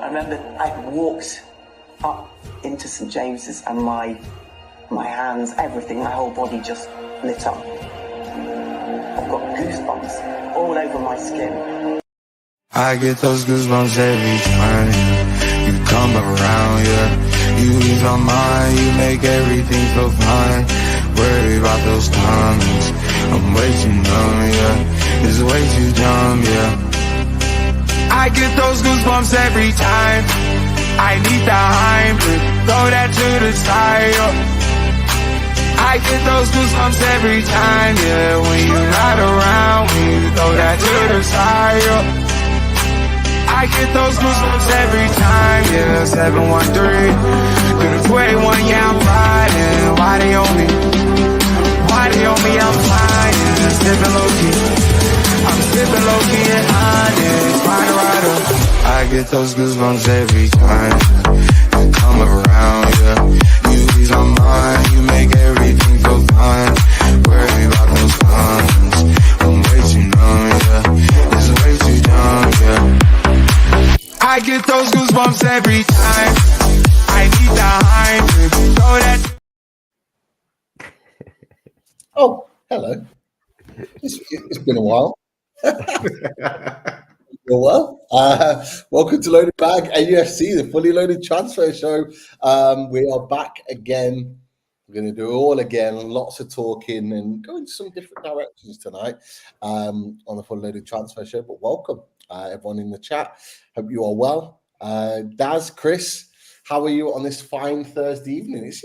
I remember I walked up into St James's and my hands, everything, my whole body just lit up. I've got goosebumps all over my skin. I get those goosebumps every time you come around, yeah. You ease my mind, you make everything feel fine. Worry about those times, I'm way too numb, yeah. It's way too dumb, yeah. I get those goosebumps every time I need the Heimlich, throw that to the side, yeah. I get those goosebumps every time, yeah. When you're not around, when you throw that to the side, yeah. I get those goosebumps every time, yeah. 713, through the 21, yeah, I'm riding. Why they on me? Why they on me? I'm flying, sipping low-key. I'm sipping low-key and honest, rider, rider. I get those goosebumps every time you come around, yeah. You ease my mind, you make everything feel fine. Worry about those times, I'm way too numb, yeah. It's way too dumb, yeah. I get those goosebumps every time I need the Heimlich, throw that. Oh, hello. It's been a while. You're well. Welcome to Loaded Bag NUFC, the fully loaded transfer show. We are back again. We're going to do it all again. Lots of talking and go into some different directions tonight on the fully loaded transfer show. But welcome, everyone in the chat. Hope you are well. Daz, Chris, how are you on this fine Thursday evening? It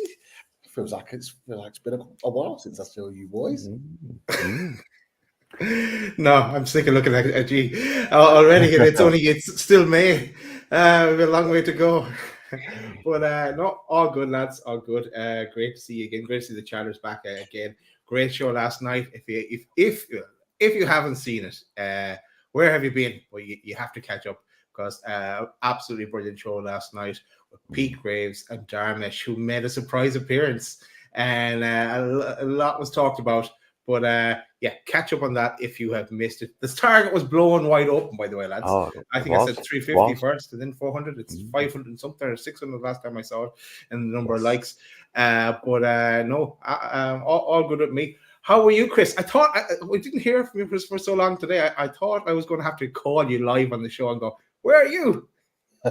feels like it's been a while since I saw you boys. No, I'm sick of looking at you already. It's still May. We have a long way to go. But no, all good, lads. All good. Great to see you again. Great to see the chatters back again. Great show last night. If you haven't seen it, where have you been? Well, you have to catch up because absolutely brilliant show last night with Pete Graves and Darmish, who made a surprise appearance, and a lot was talked about. But yeah, catch up on that if you have missed it. This target was blown wide open, by the way, lads. I think I said 350 first, and then 400. It's 500 and something, or 600 last time I saw it, and the number of likes. But no, all good with me. How were you, Chris? I thought we didn't hear from you for so long today. I thought I was going to have to call you live on the show and go, "Where are you?"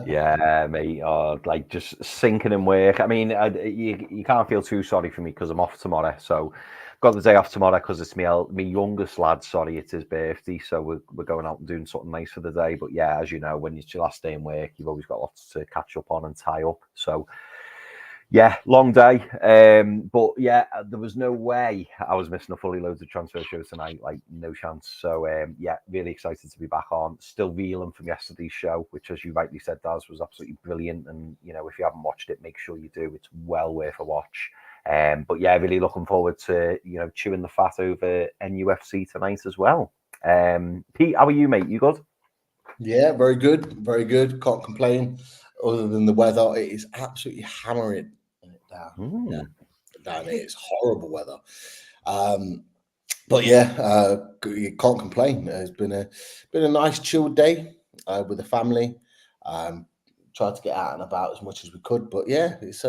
Yeah, mate. Like just sinking in work. I mean, you can't feel too sorry for me because I'm off tomorrow. So got the day off tomorrow because it's my youngest lad. Sorry, it's his birthday, so we're going out and doing something nice for the day. But yeah, as you know, when it's your last day in work, you've always got lots to catch up on and tie up. So yeah, long day. But yeah, there was no way I was missing a fully loaded transfer show tonight. Like no chance. So yeah, really excited to be back on. Still reeling from yesterday's show, which, as you rightly said, Daz, was absolutely brilliant. And you know, if you haven't watched it, make sure you do. It's well worth a watch. But yeah, really looking forward to chewing the fat over NUFC tonight as well. Pete, how are you, mate? You good? Yeah, very good, very good. Can't complain. Other than the weather, it is absolutely hammering down. Yeah, down here. It's horrible weather. But yeah, you can't complain. It's been a nice chilled day with the family. Tried to get out and about as much as we could, but yeah, it's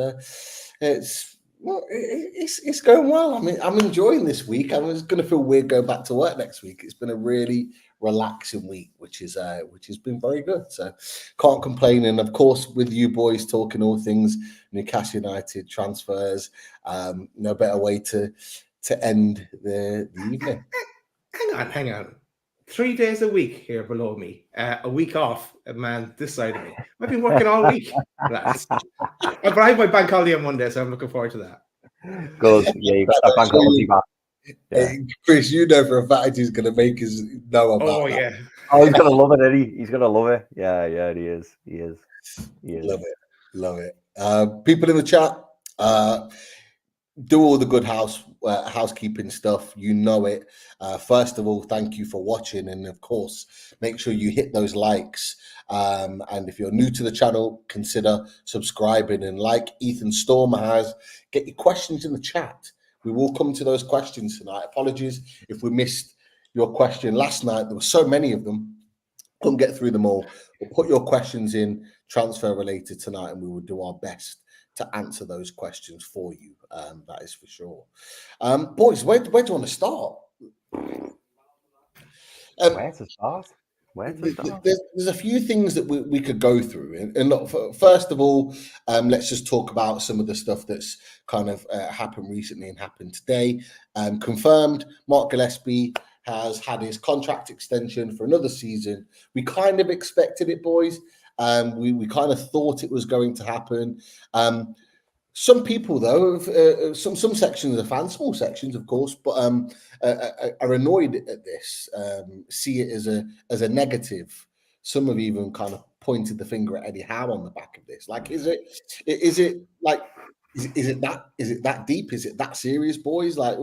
going well. I mean, I'm enjoying this week. I was going to feel weird going back to work next week. It's been a really relaxing week, which has been very good. So can't complain. And of course, with you boys talking all things Newcastle United transfers, no better way to end the evening. Hang on. 3 days a week here below me, a week off, man, this side of me. I've been working all week. But I have my bank holiday on Monday, so I'm looking forward to that. Good. Yeah, you got that bank holiday back. Yeah. Chris, you know for a fact he's going to make us know about that. Yeah. Oh, he's going to love it, isn't he? He's going to love it. Yeah, he is. He is. Love it. People in the chat, do all the good housekeeping stuff. You know it. First of all, thank you for watching, and of course, make sure you hit those likes. And if you're new to the channel, consider subscribing. And like Ethan Stormer has, get your questions in the chat. We will come to those questions tonight. Apologies if we missed your question last night. There were so many of them. Couldn't get through them all. put your questions in transfer related tonight, and we will do our best to answer those questions for you. That is for sure. Boys, where do you want to start? Where to start? There's a few things that we could go through. And look, first of all, let's just talk about some of the stuff that's kind of happened recently and happened today. Confirmed, Mark Gillespie has had his contract extension for another season. We kind of expected it, boys. We kind of thought it was going to happen. Some people, though, some sections of the fans, small sections, of course, but are annoyed at this, see it as a negative. Some have even kind of pointed the finger at Eddie Howe on the back of this. Like, is it that deep? Is it that serious, boys? Like,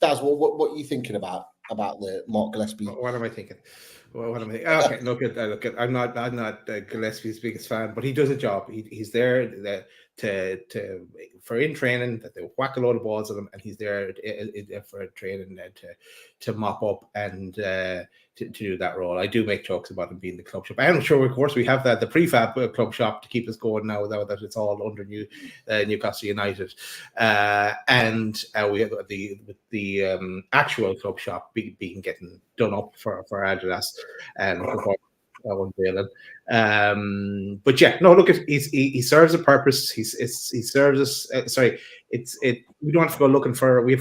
Daz, what are you thinking about the Mark Gillespie? What am I thinking? Okay, look, I'm not Gillespie's biggest fan, but he does a job. He's there for in training, that they whack a load of balls at him, and he's there for training to mop up and to do that role. I do make jokes about him being the club shop. I'm sure, of course, we have the prefab club shop to keep us going now that it's all under Newcastle United, and we have the actual club shop being getting done up for Adidas and unveiling. But yeah, no, look, he serves a purpose. He serves us. We don't have to go looking for. We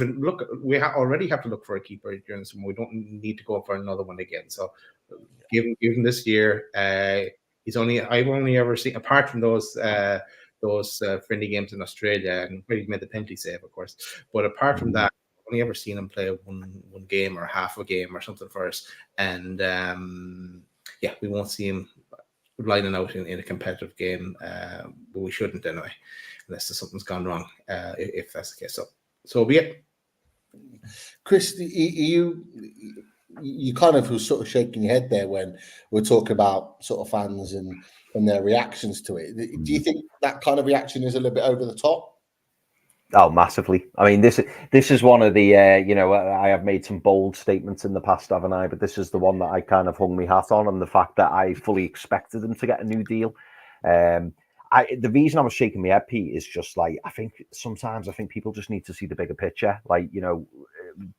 already have to look for a keeper during this. We don't need to go for another one again. So give him this year. I've only ever seen, apart from those friendly games in Australia, and where he made the penalty save, of course. But apart from that, I've only ever seen him play one game or half a game or something for us. And yeah, we won't see him lining out in a competitive game, but we shouldn't anyway, unless something's gone wrong. If that's the case, so be it. Chris, you kind of was sort of shaking your head there when we're talking about sort of fans and their reactions to it. Do you think that kind of reaction is a little bit over the top? Oh, massively. I mean, this is one of the, I have made some bold statements in the past, haven't I? But this is the one that I kind of hung my hat on, and the fact that I fully expected him to get a new deal. The reason I was shaking my head, Pete, is just like, I think people just need to see the bigger picture. Like,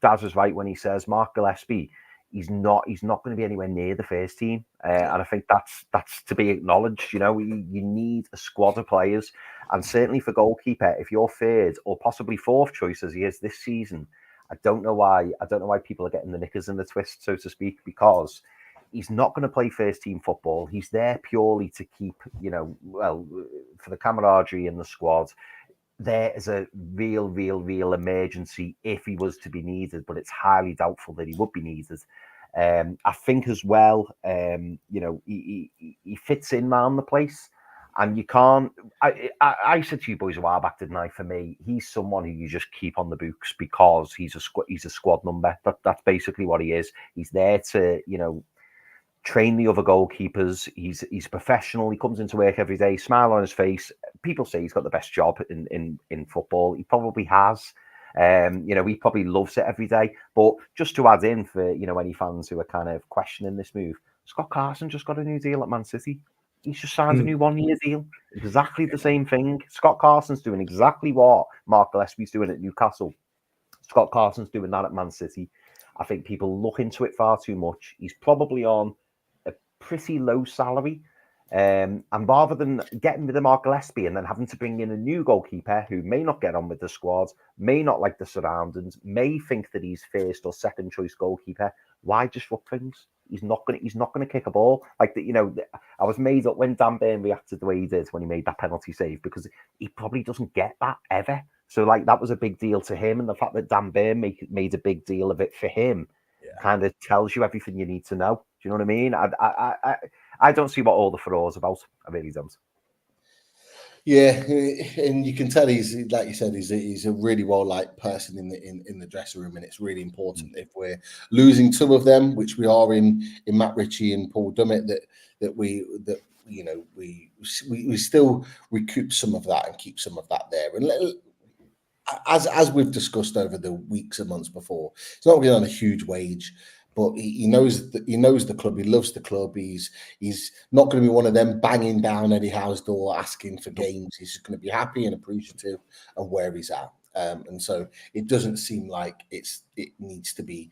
Daz is right when he says Mark Gillespie, he's not going to be anywhere near the first team. And I think that's to be acknowledged. You need a squad of players. And certainly for goalkeeper, if you're third or possibly fourth choice as he is this season, I don't know why people are getting the knickers in the twist, so to speak, because he's not going to play first team football. He's there purely to keep, for the camaraderie in the squad. There is a real emergency if he was to be needed, but it's highly doubtful that he would be needed. I think as well, he fits in around the place. And you can't. I said to you boys a while back, didn't I? For me, he's someone who you just keep on the books because he's a squad number. That's basically what he is. He's there to train the other goalkeepers. He's professional. He comes into work every day, smile on his face. People say he's got the best job in football. He probably has. He probably loves it every day. But just to add in for any fans who are kind of questioning this move, Scott Carson just got a new deal at Man City. He's just signed a new 1-year deal. Exactly the same thing. Scott Carson's doing exactly what Mark Gillespie's doing at Newcastle. Scott Carson's doing that at Man City. I think people look into it far too much. He's probably on a pretty low salary. And rather than getting rid of Mark Gillespie and then having to bring in a new goalkeeper who may not get on with the squad, may not like the surroundings, may think that he's first or second choice goalkeeper, why disrupt things? He's not going to kick a ball. Like I was made up when Dan Burn reacted the way he did when he made that penalty save, because he probably doesn't get that ever. So that was a big deal to him, and the fact that Dan Burn made a big deal of it for him kind of tells you everything you need to know. Do you know what I mean? I don't see what all the furore is about. I really don't. Yeah, and you can tell he's, like you said, he's a really well-liked person in the dressing room, and it's really important if we're losing two of them, which we are in Matt Ritchie and Paul Dummett, that we still recoup some of that and keep some of that there. And as we've discussed over the weeks and months before, it's not really on a huge wage, but he knows the club. He loves the club. He's not going to be one of them banging down Eddie Howe's door asking for games. He's just going to be happy and appreciative of where he's at. And so it doesn't seem like it needs to be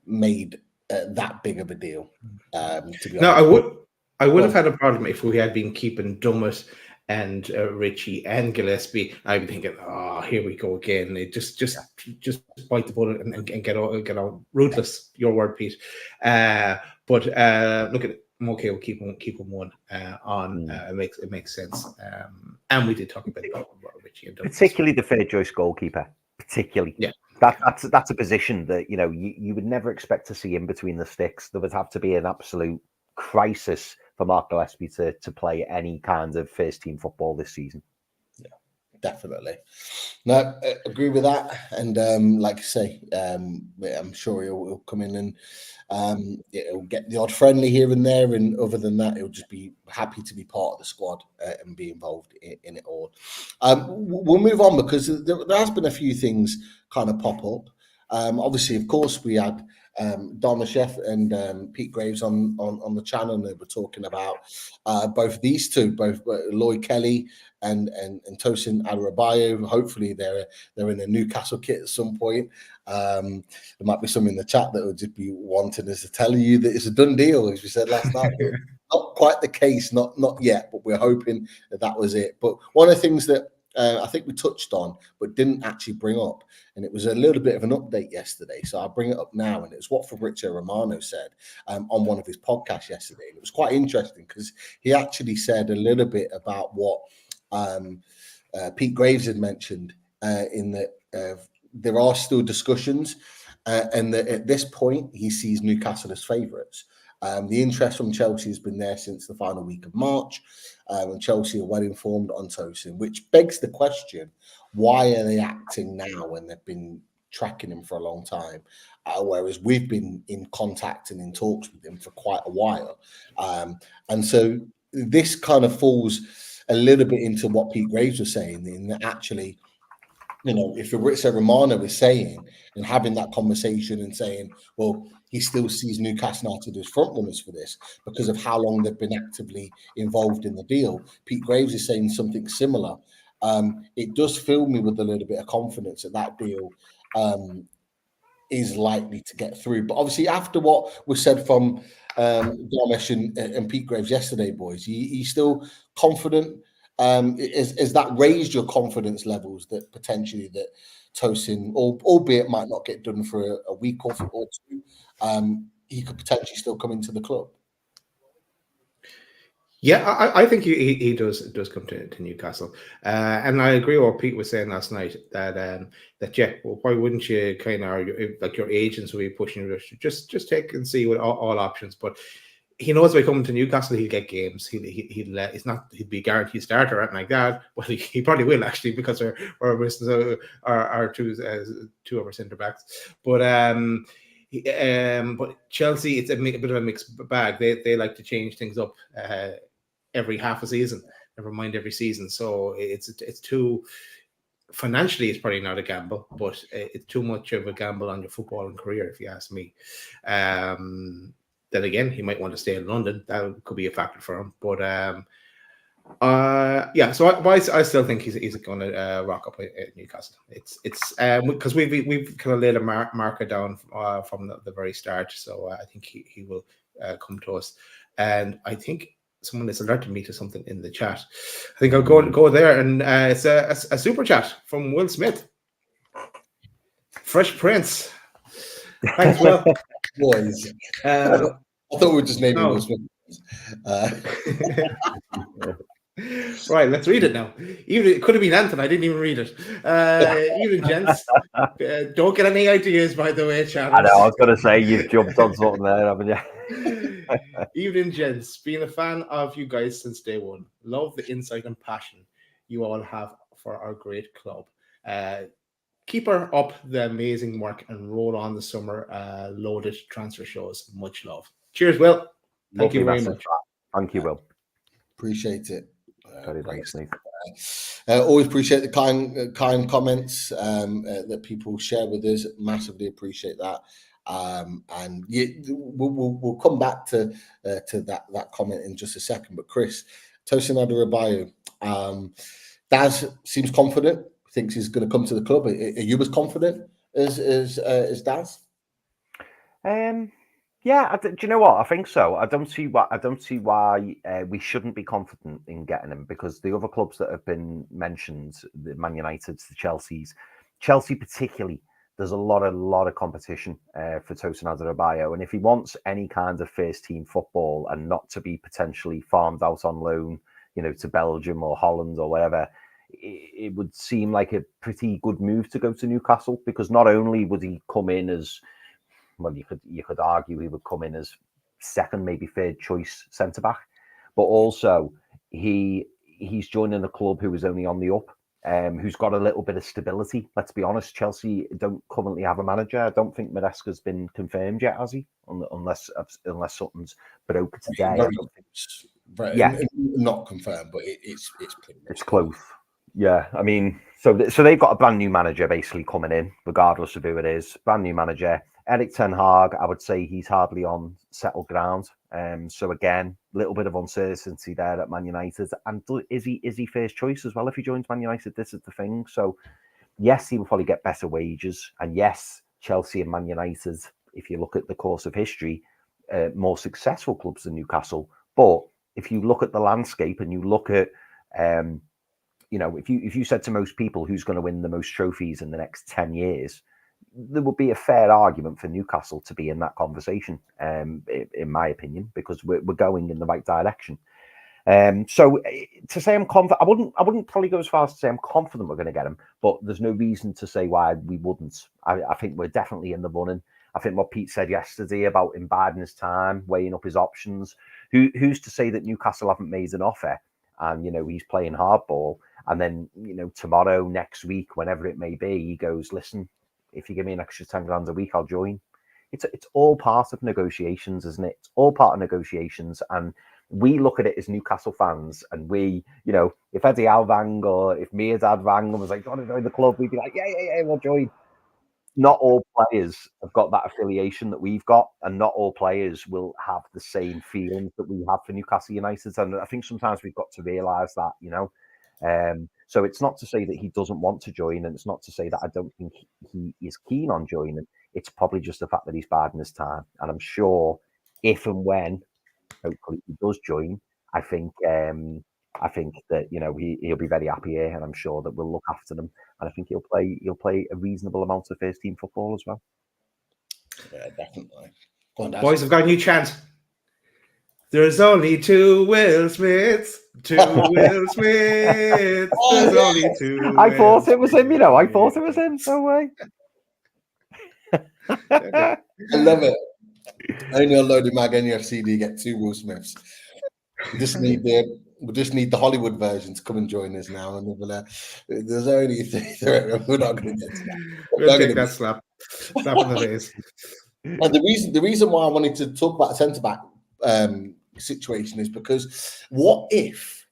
made that big of a deal. To be honest. I would have had a problem if we had been keeping Dummett and Richie and Gillespie. I'd be thinking, oh, here we go again. It just bite the bullet and get on. Ruthless, your word, Pete. But look at it. I'm okay. We'll keep him one on. It makes sense. And we did talk about Richie and Dummett, particularly the third choice goalkeeper. Particularly, yeah. That's a position that you would never expect to see in between the sticks. There would have to be an absolute crisis for Mark Gillespie to play any kind of first team football this season. Yeah, definitely. No, I agree with that. And like I say, I'm sure he'll come in and it'll get the odd friendly here and there. And other than that, he'll just be happy to be part of the squad and be involved in it all. We'll move on because there has been a few things kind of pop up. Obviously, of course, we had Dharma Chef and Pete Graves on the channel, and they were talking about both these two, both Lloyd Kelly and Tosin Adarabioyo. Hopefully, they're in a Newcastle kit at some point. There might be some in the chat that would just be wanting us to tell you that it's a done deal, as we said last night. Not quite the case, not yet, but we're hoping that was it. But one of the things that I think we touched on, but didn't actually bring up, and it was a little bit of an update yesterday. So I'll bring it up now, and it's what Fabrizio Romano said on one of his podcasts yesterday. And it was quite interesting because he actually said a little bit about what Pete Graves had mentioned in that there are still discussions, and that at this point he sees Newcastle as favourites. The interest from Chelsea has been there since the final week of March, and Chelsea are well informed on Tosin, which begs the question, why are they acting now when they've been tracking him for a long time, whereas we've been in contact and in talks with him for quite a while? And so this kind of falls a little bit into what Pete Graves was saying, in that actually, if Fabrizio Romano is saying and having that conversation and saying, well, he still sees Newcastle United as frontrunners for this because of how long they've been actively involved in the deal. Pete Graves is saying something similar. It does fill me with a little bit of confidence that deal is likely to get through. But obviously, after what was said from Dormesh and Pete Graves yesterday, boys, you still confident? Is that raised your confidence levels that potentially that Tosin, albeit might not get done for a week or two, he could potentially still come into the club? Yeah, I think he does come to Newcastle, and I agree with what Pete was saying last night that yeah, well, why wouldn't you kind of argue, like your agents will be pushing you to just take and see what all options, but he knows by coming to Newcastle he'll get games. He'll be guaranteed starter or anything like that. Well, he probably will actually, because we're missing our two of our centre backs. But Chelsea, it's a bit of a mixed bag. They like to change things up every half a season, never mind every season. So it's too financially, it's probably not a gamble, but it's too much of a gamble on your footballing career, if you ask me. Then again, he might want to stay in London. That could be a factor for him. But yeah, so I still think he's going to rock up at Newcastle. It's because we've kind of laid a marker down from the very start. So I think he will come to us. And I think someone has alerted me to something in the chat. I think I'll go there, and it's a super chat from Will Smith. Fresh Prince. Thanks, Will. Boys. I thought we were just naming Will Smith. Right, let's read it now. Even it could have been Anthony. I didn't even read it. Evening, gents. Don't get any ideas, by the way, Charles. I know. I was going to say you've jumped on something there, haven't you? Evening, gents. Been a fan of you guys since day one. Love the insight and passion you all have for our great club. Keep her up the amazing work and roll on the summer loaded transfer shows. Much love. Cheers, Will. Thank you very much. Thank you, Will. Appreciate it. Very nicely. Always appreciate the kind comments that people share with us. Massively appreciate that. And we'll come back to that comment in just a second. But Chris, Tosin Adarabioyo, Daz seems confident. Thinks he's going to come to the club. Are you as confident as Daz? Yeah, do you know what? I think so. I don't see why we shouldn't be confident in getting him, because the other clubs that have been mentioned, the Man Uniteds, the Chelsea particularly, there's a lot of competition for Tosin Adarabioyo, and if he wants any kind of first team football and not to be potentially farmed out on loan, to Belgium or Holland or whatever, it would seem like a pretty good move to go to Newcastle, because not only would he come in as, well, you could argue he would come in as second, maybe third choice centre back, but also he's joining a club who is only on the up, who's got a little bit of stability. Let's be honest, Chelsea don't currently have a manager. I don't think Maresca's been confirmed yet, has he? Unless something's broke today. Not confirmed, but it's pretty much close. Yeah, I mean, so they've got a brand new manager basically coming in, regardless of who it is. Brand new manager. Erik ten Hag, I would say he's hardly on settled ground. So again, a little bit of uncertainty there at Man United. And is he first choice as well if he joins Man United? This is the thing. So yes, he will probably get better wages. And yes, Chelsea and Man United, if you look at the course of history, more successful clubs than Newcastle. But if you look at the landscape and you look at if you said to most people who's going to win the most trophies in the next 10 years, there would be a fair argument for Newcastle to be in that conversation, in my opinion, because we're going in the right direction. So to say I'm confident, I wouldn't probably go as far as to say I'm confident we're going to get him, but there's no reason to say why we wouldn't. I think we're definitely in the running. I think what Pete said yesterday about him biding his time, weighing up his options. Who's to say that Newcastle haven't made an offer and, he's playing hardball, and then, tomorrow, next week, whenever it may be, he goes, listen, if you give me an extra 10 grand a week, I'll join. It's all part of negotiations, isn't it? It's all part of negotiations. And we look at it as Newcastle fans, and we, if Eddie Howe rang or if Mia Dad rang and was like, do you want to join the club? We'd be like, yeah, we'll join. Not all players have got that affiliation that we've got, and not all players will have the same feelings that we have for Newcastle United. And I think sometimes we've got to realise that, so it's not to say that he doesn't want to join, and it's not to say that I don't think he is keen on joining. It's probably just the fact that he's biding his time. And I'm sure if and when, hopefully, he does join, I think that he'll be very happy here, and I'm sure that we'll look after them. And I think he'll play a reasonable amount of first team football as well. Yeah, definitely. Boys have got a new chant. There's only two Will Smiths. Two Will Smiths. There's only two. I thought it was him, I thought it was him. No way. I love it. Only on Loaded Mag NUFC do you get two Will Smiths. We just need the Hollywood version to come and join us now. And there's only three. We're not going to get to that. We'll take that slap in the face. And the reason why I wanted to talk about centre back situation is because what if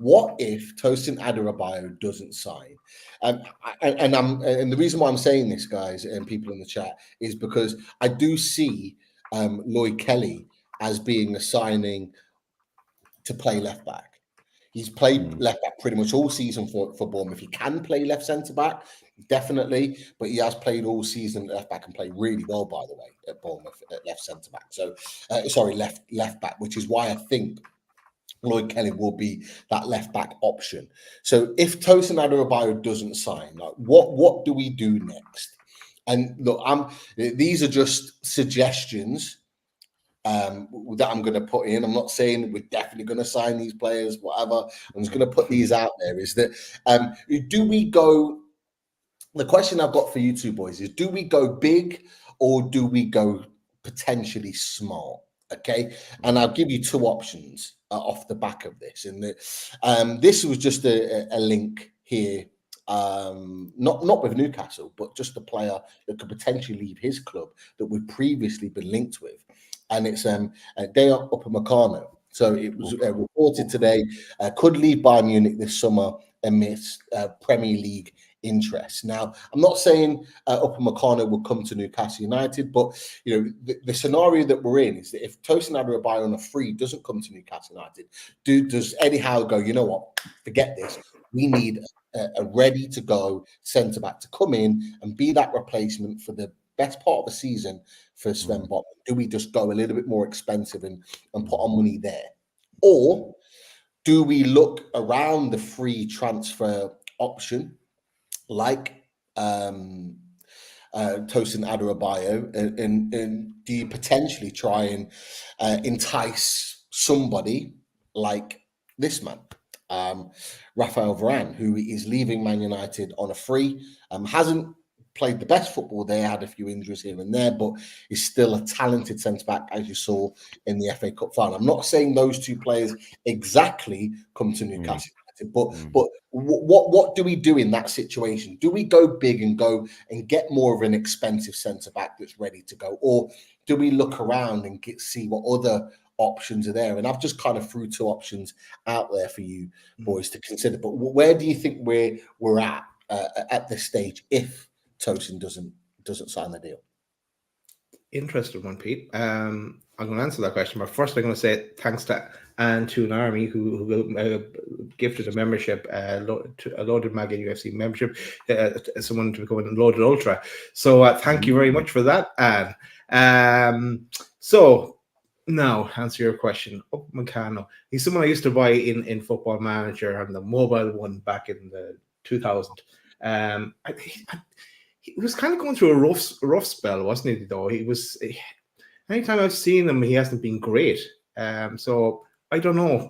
Tosin Adarabioyo doesn't sign? And the reason why I'm saying this, guys, and people in the chat, is because I do see Lloyd Kelly as being a signing to play left back. He's played left back pretty much all season for Bournemouth. He can play left centre back, definitely, but he has played all season left back and played really well, by the way, at Bournemouth at left centre back. So, left back, which is why I think Lloyd Kelly will be that left back option. So, if Tosin Adarabioyo doesn't sign, like what do we do next? And look, these are just suggestions that I'm going to put in. I'm not saying we're definitely going to sign these players, whatever. I'm just going to put these out there. Is that do we go? The question I've got for you two boys is: do we go big or do we go potentially small? Okay, and I'll give you two options off the back of this. And this was just a link here. Not with Newcastle, but just a player that could potentially leave his club that we've previously been linked with. And it's Dayot Upamecano. So it was reported today, could leave Bayern Munich this summer amidst Premier League interest. Now, I'm not saying Upamecano will come to Newcastle United, but the scenario that we're in is that if Tosin Adarabioyo on a free doesn't come to Newcastle United, does Eddie Howe go, you know what, forget this, we need a ready-to-go centre-back to come in and be that replacement for the best part of the season for Sven Botman? Do we just go a little bit more expensive and put our money there? Or do we look around the free transfer option like Tosin Adarabioyo, and do you potentially try and entice somebody like this man, Raphael Varane, who is leaving Man United on a free, hasn't played the best football there, had a few injuries here and there, but is still a talented centre-back, as you saw in the FA Cup final. I'm not saying those two players exactly come to Newcastle United, but what do we do in that situation? Do we go big and go and get more of an expensive centre-back that's ready to go? Or do we look around and see what other options are there? And I've just kind of threw two options out there for you boys to consider. But where do you think we're at this stage if Tosin doesn't sign the deal? Interesting one, Pete. I'm going to answer that question, but first I'm going to say thanks to Antoon Army who gifted a membership, a loaded mag UFC membership, someone to become a loaded ultra. So thank you very much for that, Anne. So now answer your question. Upamecano, he's someone I used to buy in Football Manager and the mobile one back in the 2000. He was kind of going through a rough spell, wasn't he? Though he was. Anytime I've seen him, he hasn't been great. So I don't know.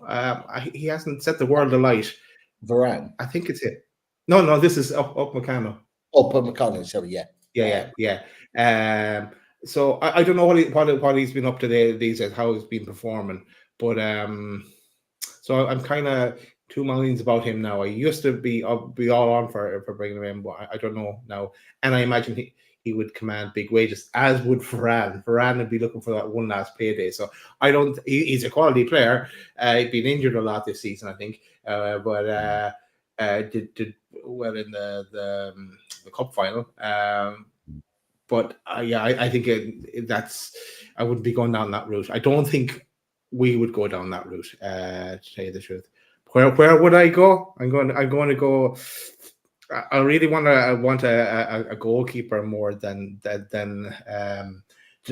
He hasn't set the world alight. Varane, I think it's it. No, this is Upamecano. Upamecano, sorry, yeah. So I don't know what he's been up to these days, how he's been performing, but so I'm kind of two minds about him now. I used to be all on for bringing him in, but I don't know now. And I imagine he would command big wages, as would Varane. Varane would be looking for that one last payday. So I don't. He's a quality player. He's been injured a lot this season, I think, but did well in the cup final. But I think that's. I wouldn't be going down that route. I don't think we would go down that route. To tell you the truth. Where would I go? I'm going to go. I really want a goalkeeper more than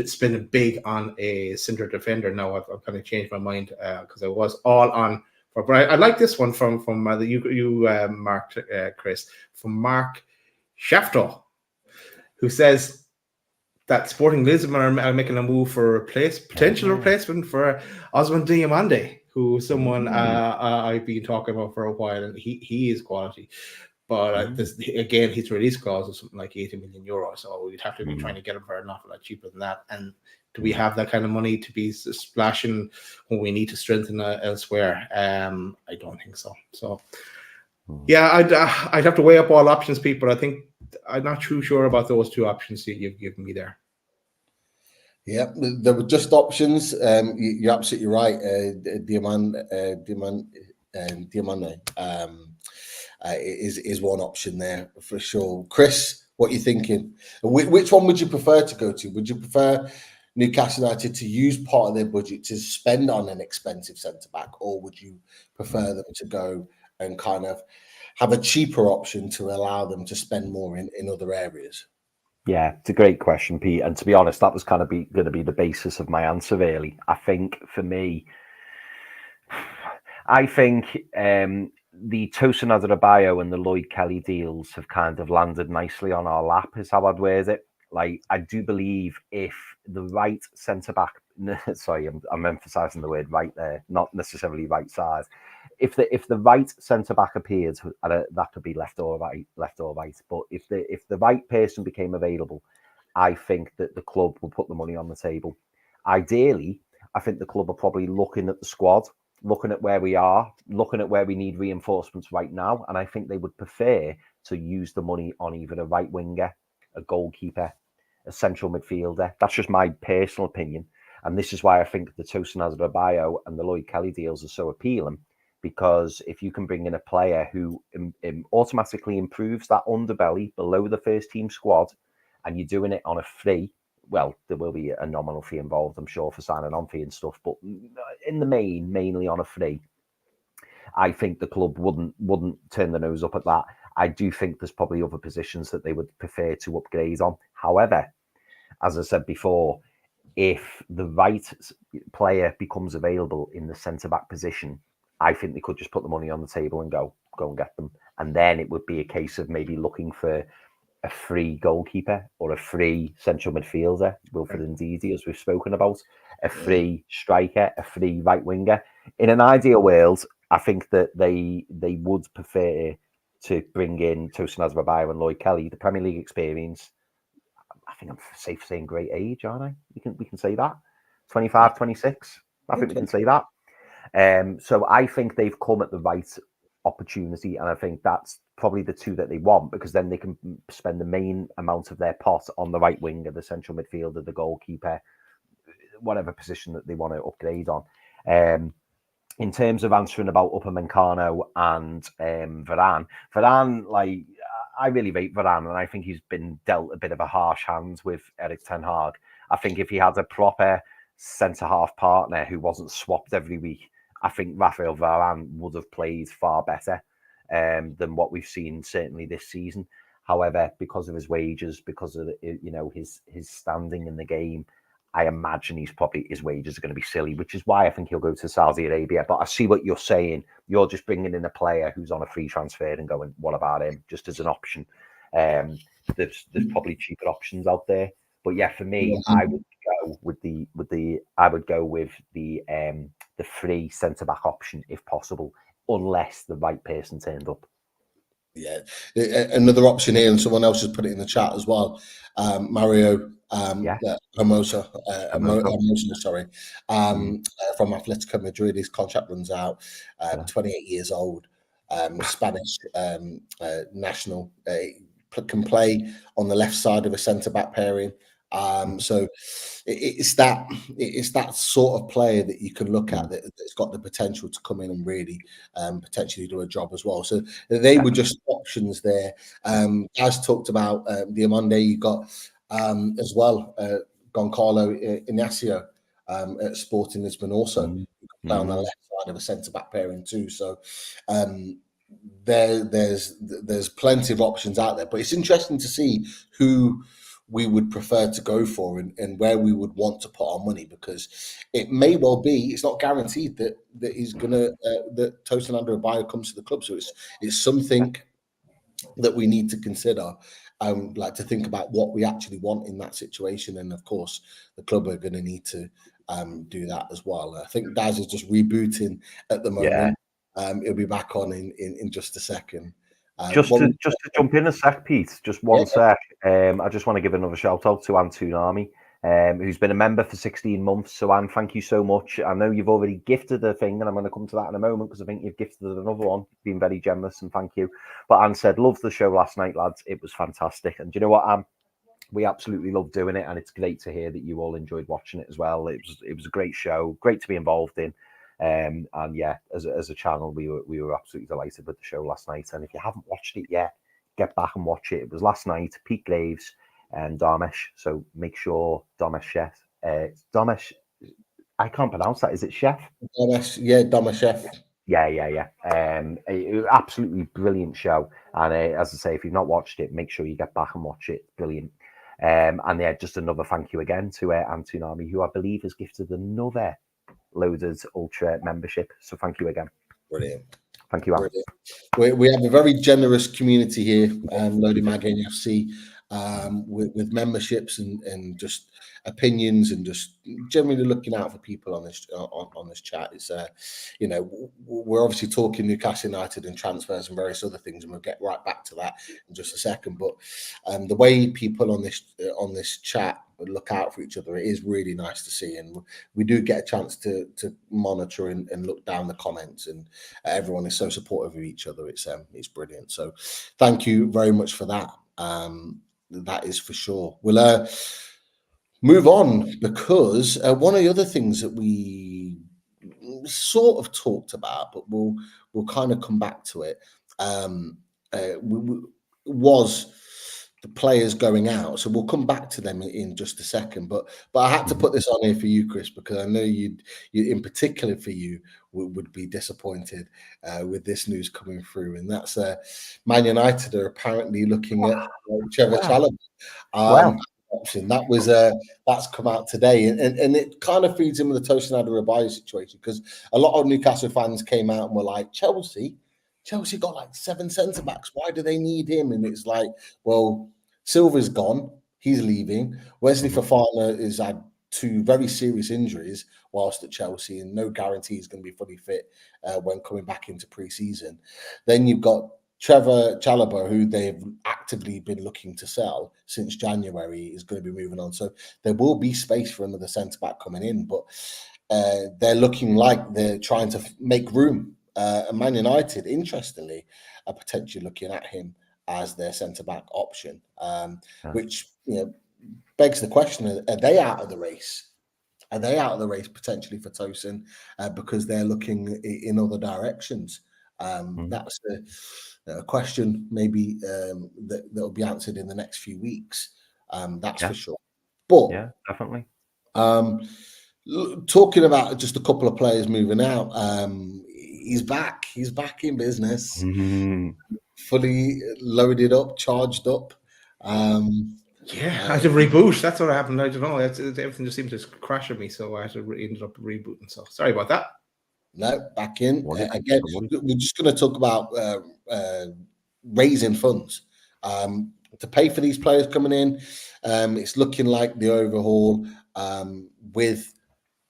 spending big on a centre defender. Now I've kind of changed my mind because I was all on for. But I like this one from you marked Chris, from Mark Shafto, who says that Sporting Lisbon are making a move for potential replacement for Osman Diomande, who someone I've been talking about for a while, and he is quality. But again, his release clause is something like 80 million euros, so we'd have to be trying to get him for an awful lot cheaper than that. And do we have that kind of money to be splashing when we need to strengthen elsewhere? I don't think so. So, yeah, I'd have to weigh up all options, Pete, but I think I'm not too sure about those two options that you've given me there. Yeah, there were just options. You're absolutely right. Diomande is one option there for sure. Chris, what are you thinking? Which one would you prefer to go to? Would you prefer Newcastle United to use part of their budget to spend on an expensive centre-back, or would you prefer them to go and kind of have a cheaper option to allow them to spend more in other areas? Yeah, it's a great question, Pete. And to be honest, that was kind of going to be the basis of my answer, really. I think for me, the Tosin Adarabioyo and the Lloyd Kelly deals have kind of landed nicely on our lap, is how I'd word it. Like, I do believe if the right centre-back, sorry, I'm emphasising the word right there, not necessarily right side. If the right centre-back appeared, that could be left or right. But if the right person became available, I think that the club will put the money on the table. Ideally, I think the club are probably looking at the squad, looking at where we are, looking at where we need reinforcements right now. And I think they would prefer to use the money on either a right winger, a goalkeeper, a central midfielder. That's just my personal opinion. And this is why I think the Tosin Adarabioyo and the Lloyd Kelly deals are so appealing, because if you can bring in a player who automatically improves that underbelly below the first team squad, and you're doing it on a free, well, there will be a nominal fee involved, I'm sure, for signing on fee and stuff, but in the main, mainly on a free, I think the club wouldn't turn their nose up at that. I do think there's probably other positions that they would prefer to upgrade on. However, as I said before, if the right player becomes available in the centre-back position, I think they could just put the money on the table and go and get them. And then it would be a case of maybe looking for a free goalkeeper or a free central midfielder, Wilfred Ndidi, as we've spoken about, a free striker, a free right winger. In an ideal world, I think that they would prefer to bring in Tosin and Lloyd Kelly, the Premier League experience. I think I'm safe saying great age, aren't I? We can say that. 25, 26. I think we can say that. So I think they've come at the right opportunity, and I think that's probably the two that they want, because then they can spend the main amount of their pot on the right winger, the central midfielder, the goalkeeper, whatever position that they want to upgrade on. In terms of answering about Upamecano and Varane, like, I really rate Varane, and I think he's been dealt a bit of a harsh hand with Erik ten Hag. I think if he had a proper centre-half partner who wasn't swapped every week, I think Raphael Varane would have played far better than what we've seen certainly this season. However, because of his wages, because of his standing in the game, I imagine his wages are going to be silly, which is why I think he'll go to Saudi Arabia. But I see what you're saying. You're just bringing in a player who's on a free transfer and going, what about him? Just as an option. There's probably cheaper options out there. But yeah, for me, I would go with the free centre back option if possible, unless the right person turned up. Yeah, another option here, and someone else has put it in the chat as well. Mario Hermoso, sorry, from Atletico Madrid. His contract runs out. 28 years old, Spanish national. Can play on the left side of a centre back pairing. So it's that sort of player that you can look at that's got the potential to come in and really potentially do a job as well. So they were just options there. As talked about the Monday, you got as well Goncalo Inacio at Sporting Lisbon also play on the left side of a centre back pairing too. So there's plenty of options out there, but it's interesting to see who we would prefer to go for and where we would want to put our money, because it may well be, it's not guaranteed that he's gonna that Tosin Adarabioyo comes to the club. So it's something that we need to consider, like to think about what we actually want in that situation. And of course, the club are going to need to do that as well. I think Daz is just rebooting at the moment. He'll be back on in just a second. Just to jump in a sec, Pete, just one sec. I just want to give another shout out to Antunami, who's been a member for 16 months. So, Anne, thank you so much. I know you've already gifted a thing, and I'm going to come to that in a moment because I think you've gifted another one. Been very generous, and thank you. But Anne said, loved the show last night, lads. It was fantastic. And do you know what, Anne? We absolutely love doing it, and it's great to hear that you all enjoyed watching it as well. It was a great show, great to be involved in. And yeah, as a channel, we were absolutely delighted with the show last night. And if you haven't watched it yet, get back and watch it. It was last night, Pete Graves and Darmesh. So make sure Darmesh Chef, Darmesh, I can't pronounce that. Is it Chef? Darmesh Chef. Yeah. Absolutely brilliant show. And as I say, if you've not watched it, make sure you get back and watch it. Brilliant. And yeah, just another thank you again to Antunami, who I believe has gifted another Loaded Ultra membership. So thank you again. Brilliant. Thank you, Alan. We have a very generous community here, Loaded Mag NFC, with memberships and just opinions and just generally looking out for people on this chat. It's we're obviously talking Newcastle United and transfers and various other things, and we'll get right back to that in just a second. But the way people on this chat look out for each other, it is really nice to see, and we do get a chance to monitor and look down the comments, and everyone is so supportive of each other. It's brilliant. So thank you very much for that. That is for sure. We'll move on, because one of the other things that we sort of talked about, but we'll kind of come back to it. Was the players going out, so we'll come back to them in just a second. But I had to put this on here for you, Chris, because I know you in particular for you would be disappointed with this news coming through, and that's Man United are apparently looking at Trevor Chalobah option. That was that's come out today, and it kind of feeds in with the Tosin Adarabioyo situation, because a lot of Newcastle fans came out and were like, Chelsea got like 7 centre backs. Why do they need him? And it's like, well, Silva's gone. He's leaving. Wesley Fofana has had 2 very serious injuries whilst at Chelsea, and no guarantee he's going to be fully fit when coming back into pre-season. Then you've got Trevor Chalobah, who they've actively been looking to sell since January, is going to be moving on. So there will be space for another centre-back coming in, but they're looking like they're trying to make room. And Man United, interestingly, are potentially looking at him as their centre-back option, which begs the question, are they out of the race? Are they out of the race potentially for Tosin because they're looking in other directions? That's a question maybe that will be answered in the next few weeks. That's for sure. But yeah, definitely. Talking about just a couple of players moving out, he's back. He's back in business, fully loaded up, charged up. I had to reboot. That's what happened. I don't know. Everything just seemed to crash at me, so I had to ended up rebooting. So sorry about that. No, back in again. We're just going to talk about raising funds to pay for these players coming in. It's looking like the overhaul with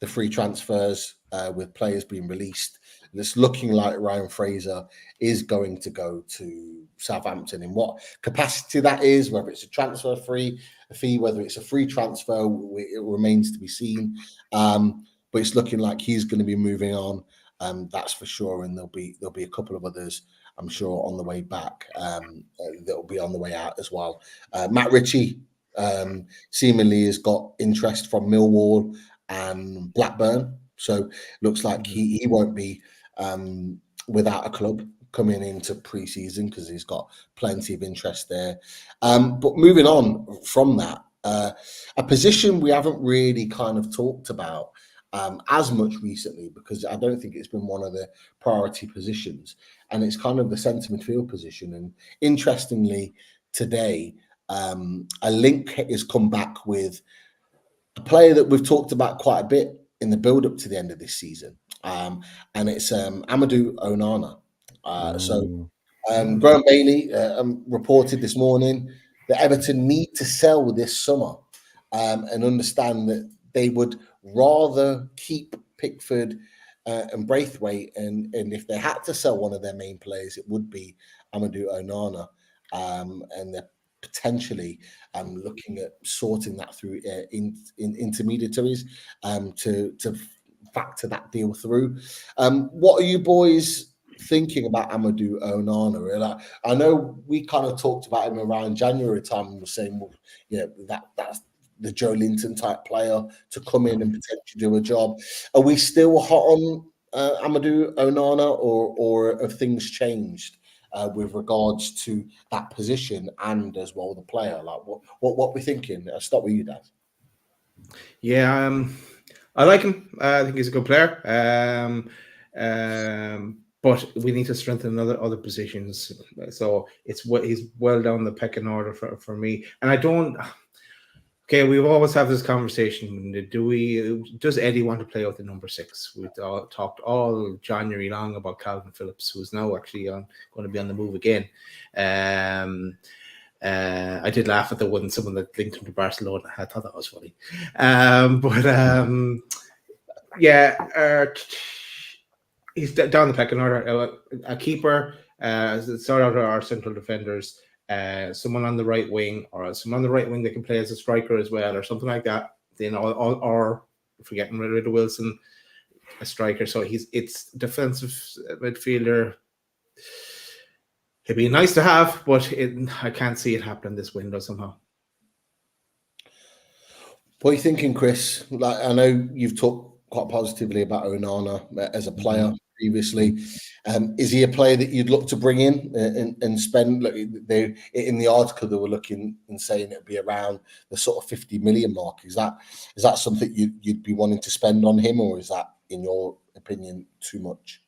the free transfers, with players being released. And it's looking like Ryan Fraser is going to go to Southampton. In what capacity that is, whether it's a transfer fee, whether it's a free transfer, it remains to be seen. But it's looking like he's going to be moving on. That's for sure. And there'll be a couple of others, I'm sure, on the way back that'll be on the way out as well. Matt Ritchie seemingly has got interest from Millwall and Blackburn. So looks like he won't be without a club coming into pre-season, because he's got plenty of interest there. But moving on from that, a position we haven't really kind of talked about as much recently, because I don't think it's been one of the priority positions, and it's kind of the centre midfield position. And interestingly, today, a link has come back with a player that we've talked about quite a bit in the build-up to the end of this season, and it's Amadou Onana. So Graham Bailey reported this morning that Everton need to sell this summer, and understand that they would rather keep Pickford and Braithwaite, and if they had to sell one of their main players, it would be Amadou Onana, and they're potentially looking at sorting that through in intermediaries to factor that deal through. What are you boys thinking about Amadou Onana? I know we kind of talked about him around January time and were saying, well, that's the Joe Linton type player to come in and potentially do a job. Are we still hot on Amadou Onana, or have things changed with regards to that position and as well the player? Like what we're thinking? I'll start with you, Dad. Yeah, I like him. I think he's a good player. But we need to strengthen other positions. So he's well down the pecking order for me. And I don't. Okay, we've always had this conversation. Does Eddie want to play out the number 6? We've talked all January long about Calvin Phillips, who's now actually going to be on the move again. I did laugh at the one, someone that linked him to Barcelona. I thought that was funny. He's down the pecking order. A keeper, sort out our central defenders. Someone on the right wing, or someone on the right wing that can play as a striker as well, or something like that. Then, or if we're getting rid of Wilson, a striker. So it's defensive midfielder. It'd be nice to have, but I can't see it happening this window somehow. What are you thinking, Chris? Like, I know you've talked quite positively about Onana as a player previously. Is he a player that you'd look to bring in and spend? Look, in the article they were looking and saying it would be around the sort of 50 million mark. Is that something you'd be wanting to spend on him, or is that, in your opinion, too much?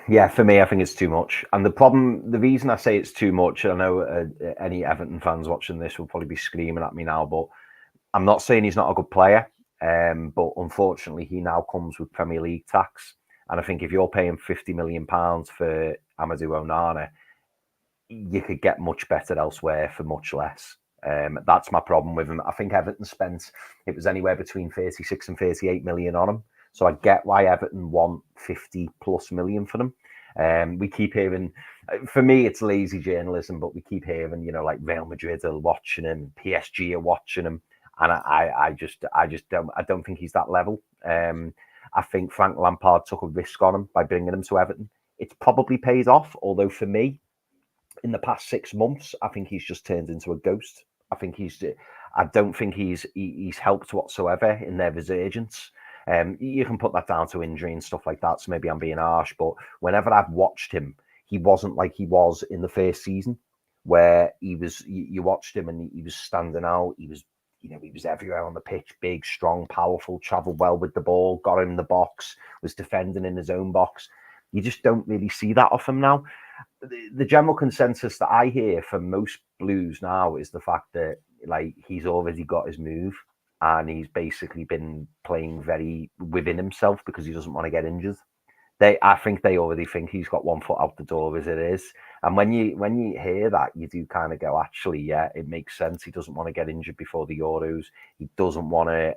Yeah, for me, I think it's too much. And the reason I say it's too much, I know any Everton fans watching this will probably be screaming at me now, but I'm not saying he's not a good player. But unfortunately, he now comes with Premier League tax. And I think if you're paying £50 million for Amadou Onana, you could get much better elsewhere for much less. That's my problem with him. I think Everton spent, it was anywhere between 36 and 38 million on him. So I get why Everton want 50 plus million for them. We keep hearing, for me, it's lazy journalism, but we keep hearing, like Real Madrid are watching him, PSG are watching him. And I just don't think he's that level. I think Frank Lampard took a risk on him by bringing him to Everton. It's probably paid off, although for me, in the past 6 months, I think he's just turned into a ghost. I don't think he's helped whatsoever in their resurgence. You can put that down to injury and stuff like that, so maybe I'm being harsh, but whenever I've watched him, he wasn't like he was in the first season, where you watched him and he was standing out. He was everywhere on the pitch, big, strong, powerful, travelled well with the ball, got in the box, was defending in his own box. You just don't really see that off him now. The general consensus that I hear from most Blues now is the fact that he's already got his move and he's basically been playing very within himself because he doesn't want to get injured. I think they already think he's got 1 foot out the door as it is. And when you hear that, you do kind of go, actually, yeah, it makes sense. He doesn't want to get injured before the Euros. He doesn't want to,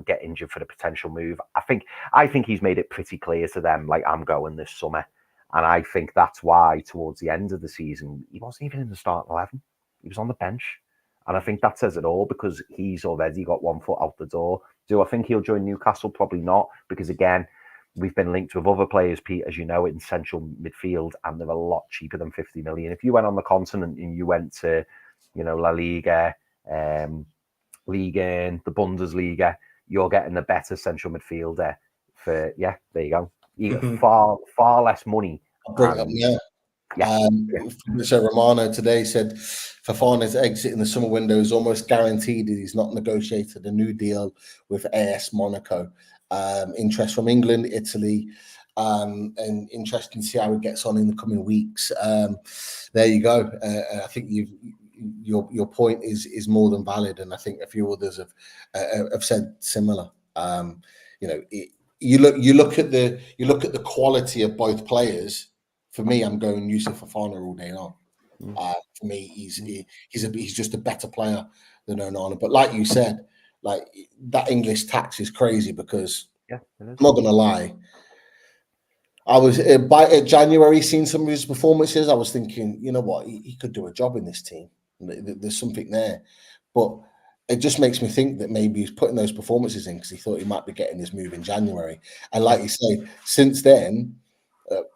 get injured for the potential move. I think he's made it pretty clear to them, I'm going this summer. And I think that's why towards the end of the season, he wasn't even in the starting 11. He was on the bench. And I think that says it all because he's already got 1 foot out the door. Do I think he'll join Newcastle? Probably not, because again, we've been linked with other players, Pete, as you know, in central midfield, and they're a lot cheaper than 50 million. If you went on the continent and you went to, La Liga, Liga, the Bundesliga, you're getting a better central midfielder for, there you go. You get far less money. So Romano today said Fofana's exit in the summer window is almost guaranteed that he's not negotiated a new deal with AS Monaco. Interest from England, Italy, and interesting to see how it gets on in the coming weeks. There you go. I think your point is more than valid, and I think a few others have said similar. You look at the quality of both players. For me, I'm going Youssouf Fofana all day long. For me, he's just a better player than Onana. But like you said, that English tax is crazy because I'm not gonna lie. I was by January seeing some of his performances. I was thinking, you know what, he could do a job in this team. There's something there, but it just makes me think that maybe he's putting those performances in because he thought he might be getting his move in January. And like you say, since then,